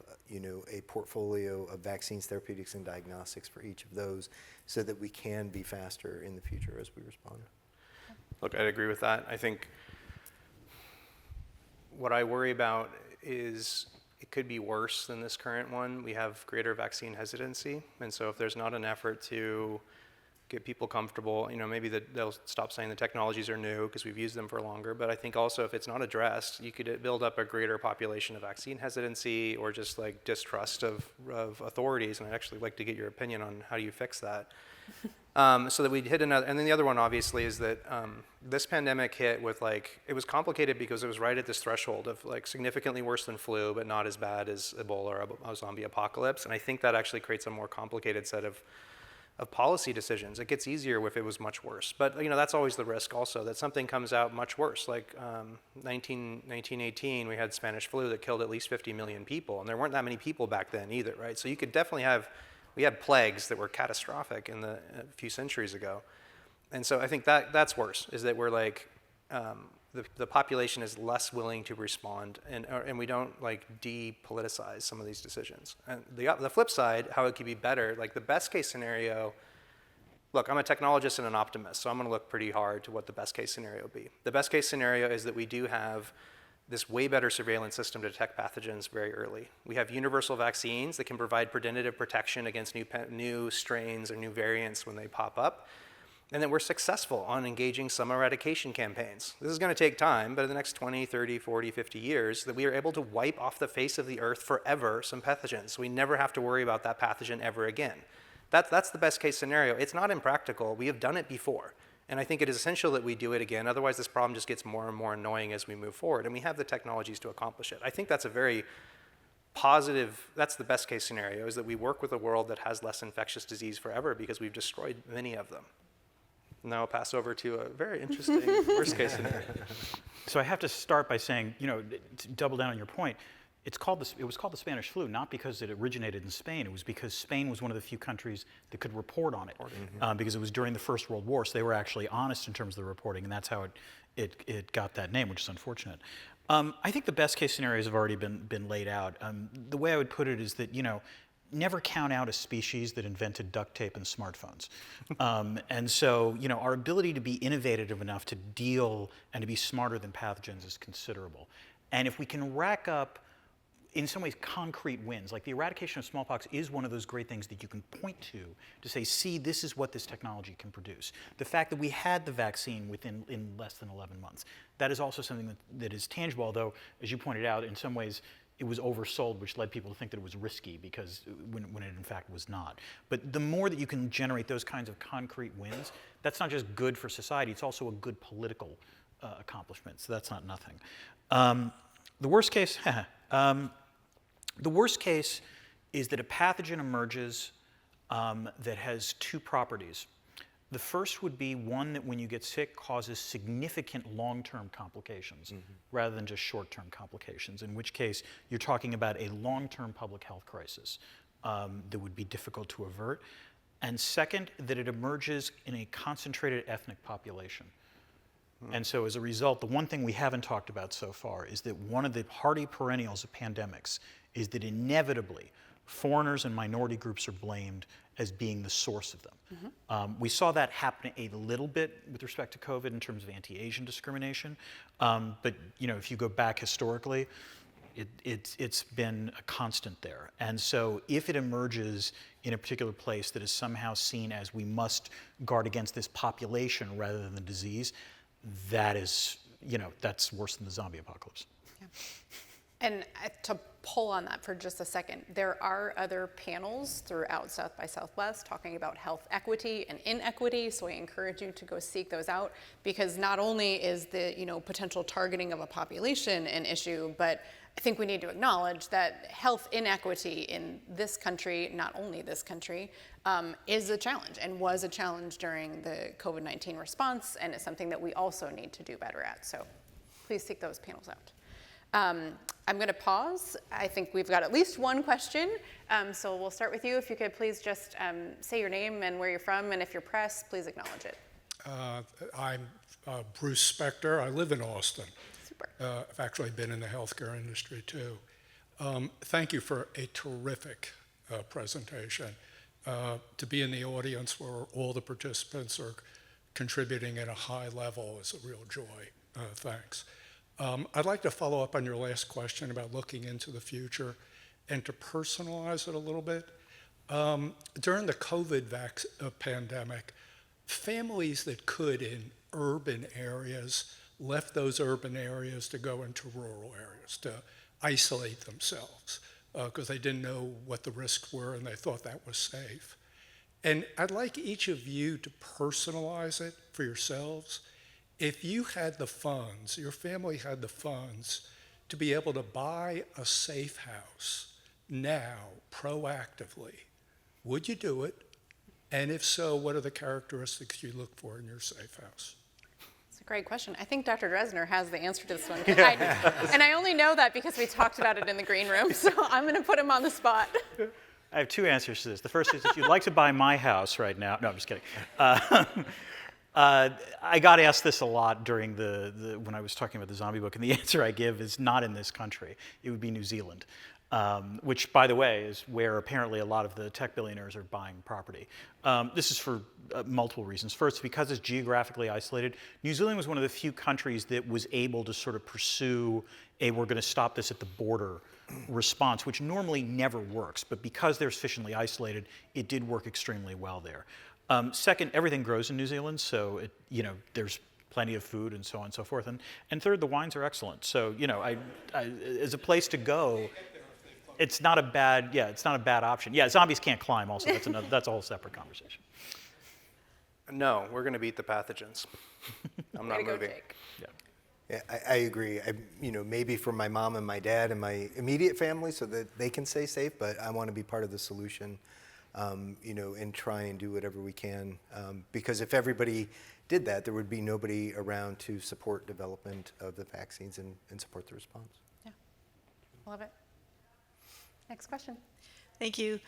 a portfolio of vaccines, therapeutics, and diagnostics for each of those, so that we can be faster in the future as we respond. Look, I'd agree with that. I think what I worry about is it could be worse than this current one. We have greater vaccine hesitancy, and so if there's not an effort to get people comfortable, maybe they'll stop saying the technologies are new because we've used them for longer. But I think also if it's not addressed, you could build up a greater population of vaccine hesitancy or just like distrust of authorities. And I'd actually like to get your opinion on how do you fix that. So that we'd hit another, and then the other one obviously is that this pandemic hit with it was complicated because it was right at this threshold of significantly worse than flu, but not as bad as Ebola or a zombie apocalypse. And I think that actually creates a more complicated set of policy decisions. It gets easier if it was much worse. But that's always the risk also, that something comes out much worse. 1918, we had Spanish flu that killed at least 50 million people, and there weren't that many people back then either, right? So you could definitely we had plagues that were catastrophic a few centuries ago. And so I think that's worse, is that we're the population is less willing to respond, and we don't depoliticize some of these decisions. And the flip side, how it could be better, the best case scenario, look, I'm a technologist and an optimist, so I'm gonna look pretty hard to what the best case scenario would be. The best case scenario is that we do have this way better surveillance system to detect pathogens very early. We have universal vaccines that can provide preventative protection against new strains or new variants when they pop up. And that we're successful on engaging some eradication campaigns. This is going to take time, but in the next 20, 30, 40, 50 years, that we are able to wipe off the face of the earth forever some pathogens. So we never have to worry about that pathogen ever again. That's the best case scenario. It's not impractical. We have done it before. And I think it is essential that we do it again. Otherwise, this problem just gets more and more annoying as we move forward. And we have the technologies to accomplish it. I think that's a very positive, that's the best case scenario, is that we work with a world that has less infectious disease forever because we've destroyed many of them. Now I'll pass over to a very interesting worst case scenario. So I have to start by saying, to double down on your point, it was called the Spanish flu, not because it originated in Spain. It was because Spain was one of the few countries that could report on it, because it was during the First World War, so they were actually honest in terms of the reporting, and that's how it got that name, which is unfortunate. I think the best case scenarios have already been laid out. The way I would put it is that, never count out a species that invented duct tape and smartphones. And so, our ability to be innovative enough to deal and to be smarter than pathogens is considerable. And if we can rack up, in some ways, concrete wins, like the eradication of smallpox is one of those great things that you can point to say, see, this is what this technology can produce. The fact that we had the vaccine in less than 11 months, that is also something that is tangible, although, as you pointed out, in some ways, it was oversold, which led people to think that it was risky because when it in fact was not. But the more that you can generate those kinds of concrete wins, that's not just good for society, it's also a good political accomplishment, so that's not nothing. The worst case, the worst case is that a pathogen emerges that has two properties. The first would be one that when you get sick causes significant long-term complications rather than just short-term complications, in which case you're talking about a long-term public health crisis that would be difficult to avert. And second, that it emerges in a concentrated ethnic population. And so as a result, the one thing we haven't talked about so far is that one of the hardy perennials of pandemics is that inevitably foreigners and minority groups are blamed as being the source of them. We saw that happen a little bit with respect to COVID in terms of anti-Asian discrimination, but if you go back historically, it's been a constant there. And so if it emerges in a particular place that is somehow seen as we must guard against this population rather than the disease, that is, that's worse than the zombie apocalypse. Yeah. And to pull on that for just a second, there are other panels throughout South by Southwest talking about health equity and inequity, so I encourage you to go seek those out, because not only is the potential targeting of a population an issue, but I think we need to acknowledge that health inequity in this country, not only this country, is a challenge and was a challenge during the COVID-19 response, and it's something that we also need to do better at. So please seek those panels out. I'm going to pause. I think we've got at least one question. So we'll start with you. If you could please just say your name and where you're from, and if you're press, please acknowledge it. I'm Bruce Spector. I live in Austin. Super. I've actually been in the healthcare industry too. Thank you for a terrific presentation. To be in the audience where all the participants are contributing at a high level is a real joy. Thanks. I'd like to follow up on your last question about looking into the future and to personalize it a little bit. During the COVID pandemic, families that could in urban areas left those urban areas to go into rural areas to isolate themselves because they didn't know what the risks were and they thought that was safe. And I'd like each of you to personalize it for yourselves. If you had the funds, your family had the funds to be able to buy a safe house now, proactively, would you do it? And if so, what are the characteristics you look for in your safe house? It's a great question. I think Dr. Drezner has the answer to this one. And I only know that because we talked about it in the green room, so I'm going to put him on the spot. I have two answers to this. The first is if you'd like to buy my house right now. No, I'm just kidding. I got asked this a lot during when I was talking about the zombie book, and the answer I give is not in this country. It would be New Zealand, which, by the way, is where apparently a lot of the tech billionaires are buying property. This is for multiple reasons. First, because it's geographically isolated, New Zealand was one of the few countries that was able to sort of pursue we're going to stop this at the border response, which normally never works, but because they're sufficiently isolated, it did work extremely well there. Second, everything grows in New Zealand, so there's plenty of food and so on and so forth. And third, the wines are excellent. So as a place to go, it's not a bad option. Yeah, zombies can't climb. Also, that's a whole separate conversation. No, we're going to beat the pathogens. I'm not moving. Yeah. Yeah, I agree. Maybe for my mom and my dad and my immediate family so that they can stay safe, but I want to be part of the solution, and try and do whatever we can. Because if everybody did that, there would be nobody around to support development of the vaccines and support the response. Yeah, love it. Next question. Thank you.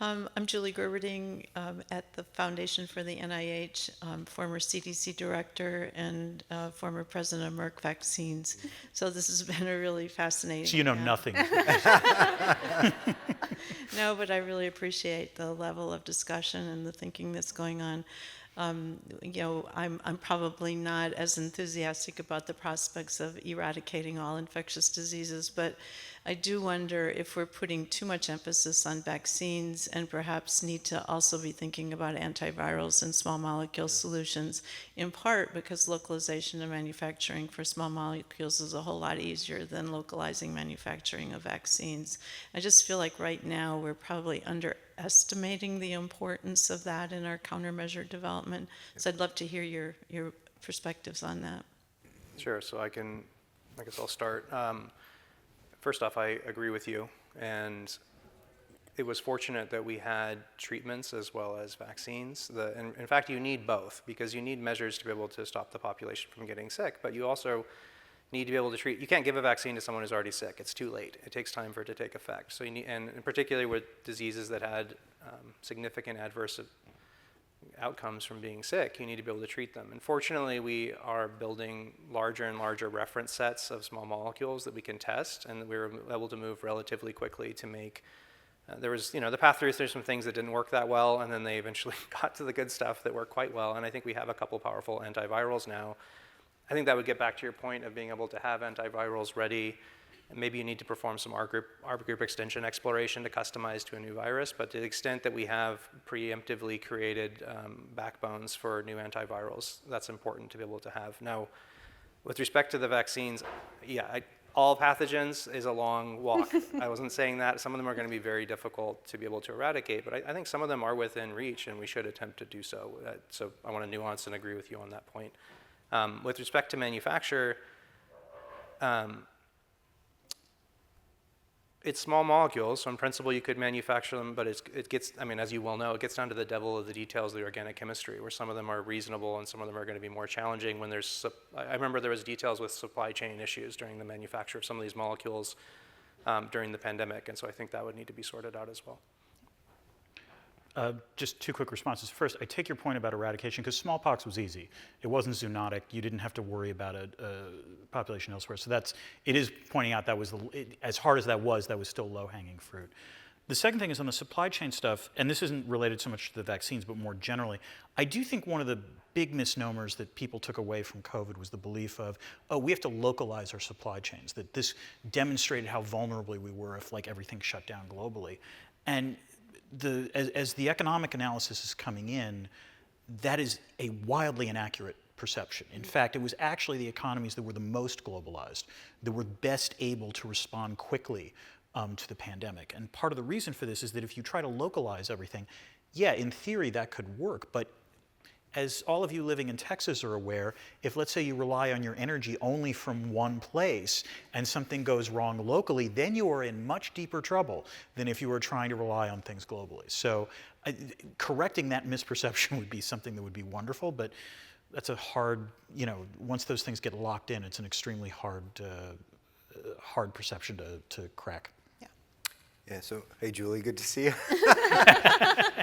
I'm Julie Gerberding at the Foundation for the NIH, former CDC director and former president of Merck Vaccines. So this has been a really fascinating. So you know nothing. No, but I really appreciate the level of discussion and the thinking that's going on. I'm probably not as enthusiastic about the prospects of eradicating all infectious diseases, but I do wonder if we're putting too much emphasis on vaccines and perhaps need to also be thinking about antivirals and small molecule solutions, in part because localization of manufacturing for small molecules is a whole lot easier than localizing manufacturing of vaccines. I just feel like right now we're probably underestimating the importance of that in our countermeasure development. So I'd love to hear your perspectives on that. Sure, so I guess I'll start. First off, I agree with you, and it was fortunate that we had treatments as well as vaccines. And in fact, you need both, because you need measures to be able to stop the population from getting sick, but you also need to be able to treat. You can't give a vaccine to someone who's already sick. It's too late. It takes time for it to take effect. So you need, and particularly with diseases that had significant adverse outcomes from being sick, you need to be able to treat them. And fortunately, we are building larger and larger reference sets of small molecules that we can test, and we were able to move relatively quickly to make, there was, the path through, there's some things that didn't work that well, and then they eventually got to the good stuff that worked quite well, and I think we have a couple powerful antivirals now. I think that would get back to your point of being able to have antivirals ready. Maybe you need to perform some R group extension exploration to customize to a new virus, but to the extent that we have preemptively created backbones for new antivirals, that's important to be able to have. Now, with respect to the vaccines, all pathogens is a long walk. I wasn't saying that. Some of them are going to be very difficult to be able to eradicate, but I think some of them are within reach, and we should attempt to do so. So I want to nuance and agree with you on that point. With respect to manufacture, it's small molecules, so in principle you could manufacture them, but it gets, as you well know, it gets down to the devil of the details of the organic chemistry, where some of them are reasonable and some of them are going to be more challenging when there's, I remember there was details with supply chain issues during the manufacture of some of these molecules during the pandemic, and so I think that would need to be sorted out as well. Just two quick responses. First, I take your point about eradication, because smallpox was easy. It wasn't zoonotic. You didn't have to worry about a population elsewhere. So it is pointing out that was, as hard as that was still low-hanging fruit. The second thing is on the supply chain stuff, and this isn't related so much to the vaccines, but more generally, I do think one of the big misnomers that people took away from COVID was the belief of, we have to localize our supply chains, that this demonstrated how vulnerable we were if everything shut down globally. And as the economic analysis is coming in, that is a wildly inaccurate perception. In fact, it was actually the economies that were the most globalized, that were best able to respond quickly to the pandemic. And part of the reason for this is that if you try to localize everything, yeah, in theory that could work, but as all of you living in Texas are aware, if let's say you rely on your energy only from one place and something goes wrong locally, then you are in much deeper trouble than if you were trying to rely on things globally. So correcting that misperception would be something that would be wonderful, but that's a hard, once those things get locked in, it's an extremely hard perception to crack. Yeah, so, hey, Julie, good to see you.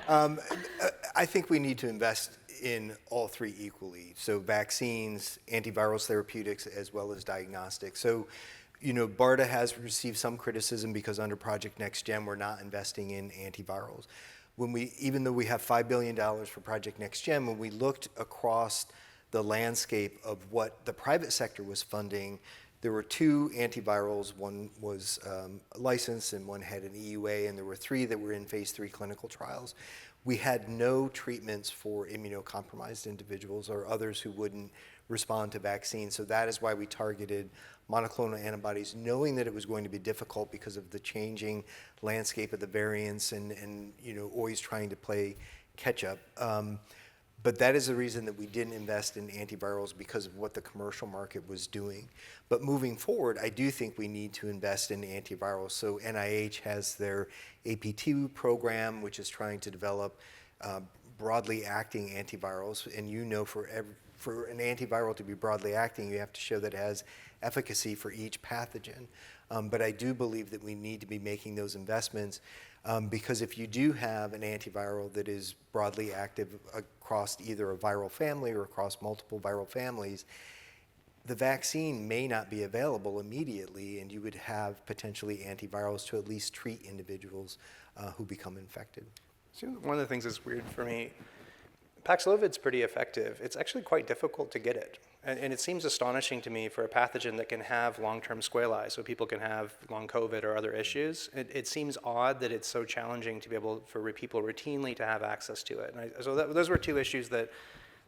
I think we need to invest in all three equally. So vaccines, antivirals, therapeutics, as well as diagnostics. So, BARDA has received some criticism because under Project NextGen, we're not investing in antivirals. Even though we have $5 billion for Project NextGen, when we looked across the landscape of what the private sector was funding, there were 2 antivirals. One was licensed and one had an EUA, and there were 3 that were in phase 3 clinical trials. We had no treatments for immunocompromised individuals or others who wouldn't respond to vaccines. So that is why we targeted monoclonal antibodies, knowing that it was going to be difficult because of the changing landscape of the variants and always trying to play catch up. But that is the reason that we didn't invest in antivirals, because of what the commercial market was doing. But moving forward, I do think we need to invest in antivirals. So NIH has their AP2 program, which is trying to develop broadly acting antivirals. And for an antiviral to be broadly acting, you have to show that it has efficacy for each pathogen. But I do believe that we need to be making those investments. Because if you do have an antiviral that is broadly active across either a viral family or across multiple viral families, the vaccine may not be available immediately, and you would have potentially antivirals to at least treat individuals who become infected. So one of the things that's weird for me, Paxlovid's pretty effective. It's actually quite difficult to get it. And it seems astonishing to me for a pathogen that can have long-term sequelae, so people can have long COVID or other issues. It seems odd that it's so challenging to be able for people routinely to have access to it. And those were 2 issues that,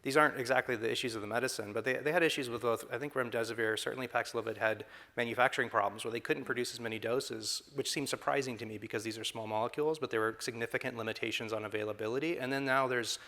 these aren't exactly the issues of the medicine, but they had issues with both. I think remdesivir, certainly Paxlovid, had manufacturing problems where they couldn't produce as many doses, which seems surprising to me because these are small molecules, but there were significant limitations on availability. And then now there's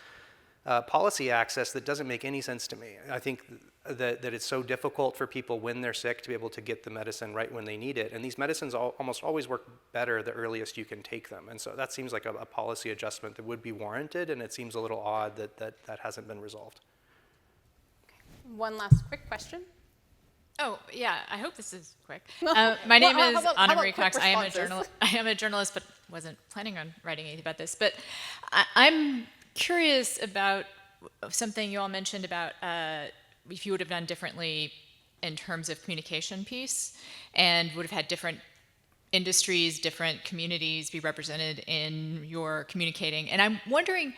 policy access that doesn't make any sense to me. I think that it's so difficult for people when they're sick to be able to get the medicine right when they need it. And these medicines almost always work better the earliest you can take them. And so that seems like a policy adjustment that would be warranted, and it seems a little odd that hasn't been resolved. One last quick question. Oh, yeah, I hope this is quick. My name is Anna Marie Cox. I am a journalist, but wasn't planning on writing anything about this. But I'm curious about something you all mentioned about if you would have done differently in terms of communication piece, and would have had different industries, different communities be represented in your communicating. And I'm wondering,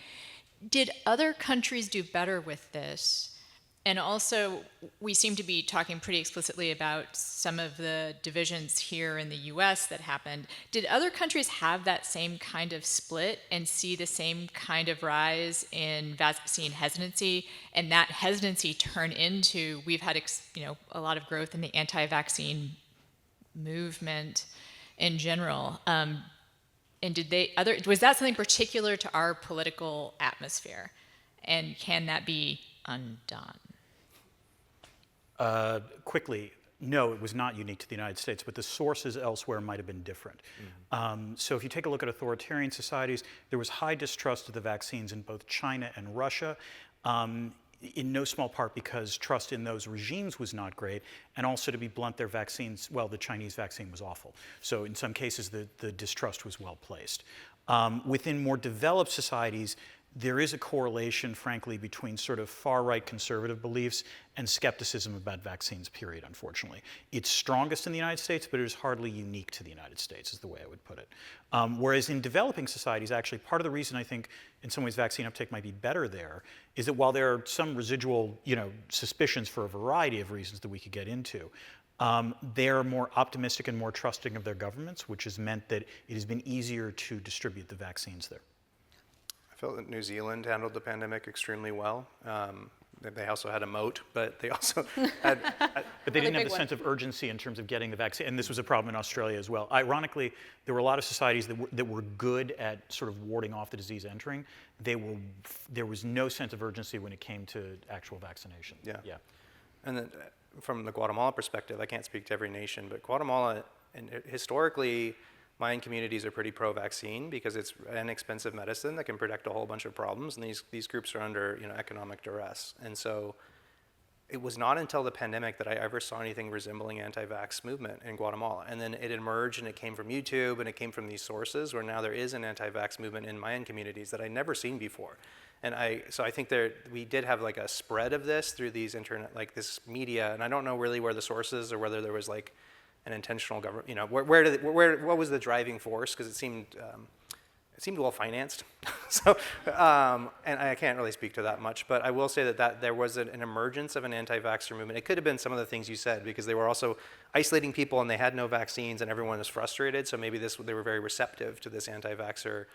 did other countries do better with this? And also, we seem to be talking pretty explicitly about some of the divisions here in the US that happened. Did other countries have that same kind of split and see the same kind of rise in vaccine hesitancy, and that hesitancy turn into, we've had a lot of growth in the anti-vaccine movement in general? And was that something particular to our political atmosphere? And can that be undone? Quickly, no, it was not unique to the United States, but the sources elsewhere might have been different. So if you take a look at authoritarian societies, there was high distrust of the vaccines in both China and Russia, in no small part because trust in those regimes was not great, and also, to be blunt, their vaccines, well, the Chinese vaccine was awful. So in some cases, the distrust was well placed. Within more developed societies, there is a correlation, frankly, between sort of far-right conservative beliefs and skepticism about vaccines, period, unfortunately. It's strongest in the United States, but it is hardly unique to the United States, is the way I would put it. Whereas in developing societies, actually, part of the reason I think, in some ways, vaccine uptake might be better there is that while there are some residual, suspicions for a variety of reasons that we could get into, they're more optimistic and more trusting of their governments, which has meant that it has been easier to distribute the vaccines there. I felt that New Zealand handled the pandemic extremely well. they also had a moat, but they also had. But they didn't have the sense of urgency in terms of getting the vaccine, and this was a problem in Australia as well. Ironically, there were a lot of societies that were good at sort of warding off the disease entering. There was no sense of urgency when it came to actual vaccination. Yeah. Yeah. And then from the Guatemala perspective, I can't speak to every nation, but Guatemala, and historically, Mayan communities are pretty pro-vaccine because it's an expensive medicine that can protect a whole bunch of problems, and these groups are under economic duress. And so it was not until the pandemic that I ever saw anything resembling anti-vax movement in Guatemala. And then it emerged, and it came from YouTube, and it came from these sources where now there is an anti-vax movement in Mayan communities that I'd never seen before. And so I think we did have like a spread of this through these internet, like this media, and I don't know really where the source is or whether there was like an intentional government, what was the driving force? Because it seemed well financed. So, and I can't really speak to that much, but I will say that there was an emergence of an anti-vaxxer movement. It could have been some of the things you said, because they were also isolating people and they had no vaccines and everyone was frustrated. So maybe they were very receptive to this anti-vaxxer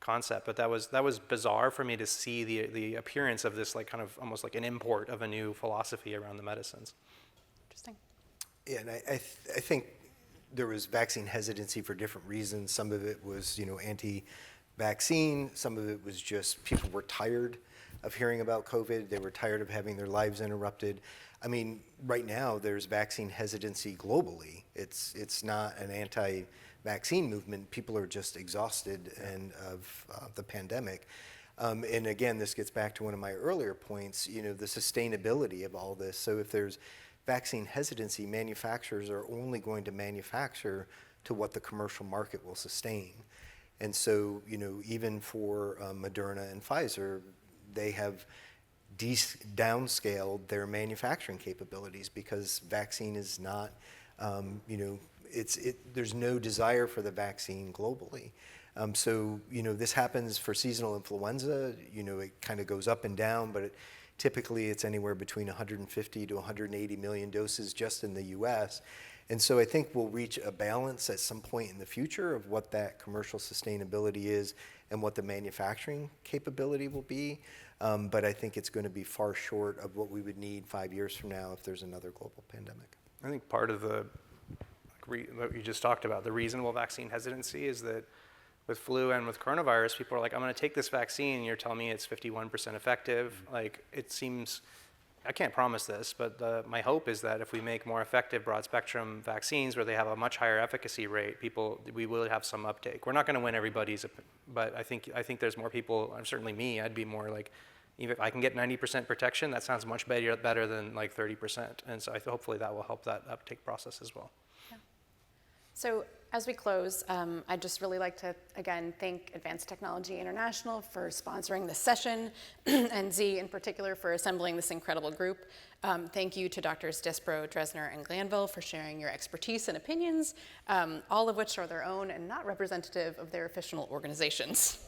concept. But that was bizarre for me to see the appearance of this like kind of almost like an import of a new philosophy around the medicines. Interesting. Yeah, and I think there was vaccine hesitancy for different reasons. Some of it was, anti-vaccine. Some of it was just people were tired of hearing about COVID. They were tired of having their lives interrupted. I mean, right now there's vaccine hesitancy globally. It's not an anti-vaccine movement. People are just exhausted of the pandemic. And again, this gets back to one of my earlier points, the sustainability of all this. So if there's vaccine hesitancy, manufacturers are only going to manufacture to what the commercial market will sustain. And so, even for Moderna and Pfizer, they have downscaled their manufacturing capabilities because vaccine is not, there's no desire for the vaccine globally. So, this happens for seasonal influenza. It kind of goes up and down, but typically it's anywhere between 150 to 180 million doses just in the US. And so I think we'll reach a balance at some point in the future of what that commercial sustainability is and what the manufacturing capability will be. But I think it's going to be far short of what we would need 5 years from now if there's another global pandemic. I think part of what you just talked about, the reasonable vaccine hesitancy is that with flu and with coronavirus, people are like, I'm going to take this vaccine, and you're telling me it's 51% effective. Like, it seems, I can't promise this, but my hope is that if we make more effective broad-spectrum vaccines where they have a much higher efficacy rate, we will have some uptake. We're not going to win everybody's, but I think there's more people, certainly me, I'd be more like, even if I can get 90% protection, that sounds much better than like 30%. And so hopefully that will help that uptake process as well. Yeah. So as we close, I'd just really like to, again, thank Advanced Technology International for sponsoring this session, and Z in particular for assembling this incredible group. Thank you to Drs. Disbrow, Drezner, and Glanville for sharing your expertise and opinions, all of which are their own and not representative of their official organizations.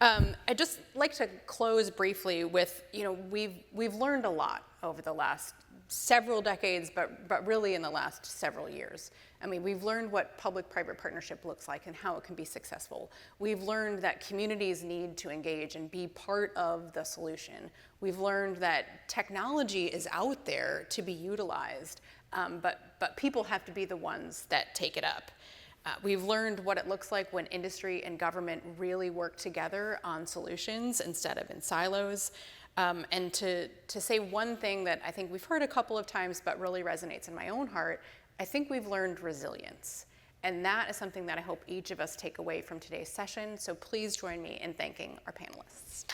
I'd just like to close briefly with, we've learned a lot over the last several decades, but really in the last several years. I mean, we've learned what public-private partnership looks like and how it can be successful. We've learned that communities need to engage and be part of the solution. We've learned that technology is out there to be utilized, but people have to be the ones that take it up. We've learned what it looks like when industry and government really work together on solutions instead of in silos. And to say one thing that I think we've heard a couple of times but really resonates in my own heart, I think we've learned resilience. And that is something that I hope each of us take away from today's session. So please join me in thanking our panelists.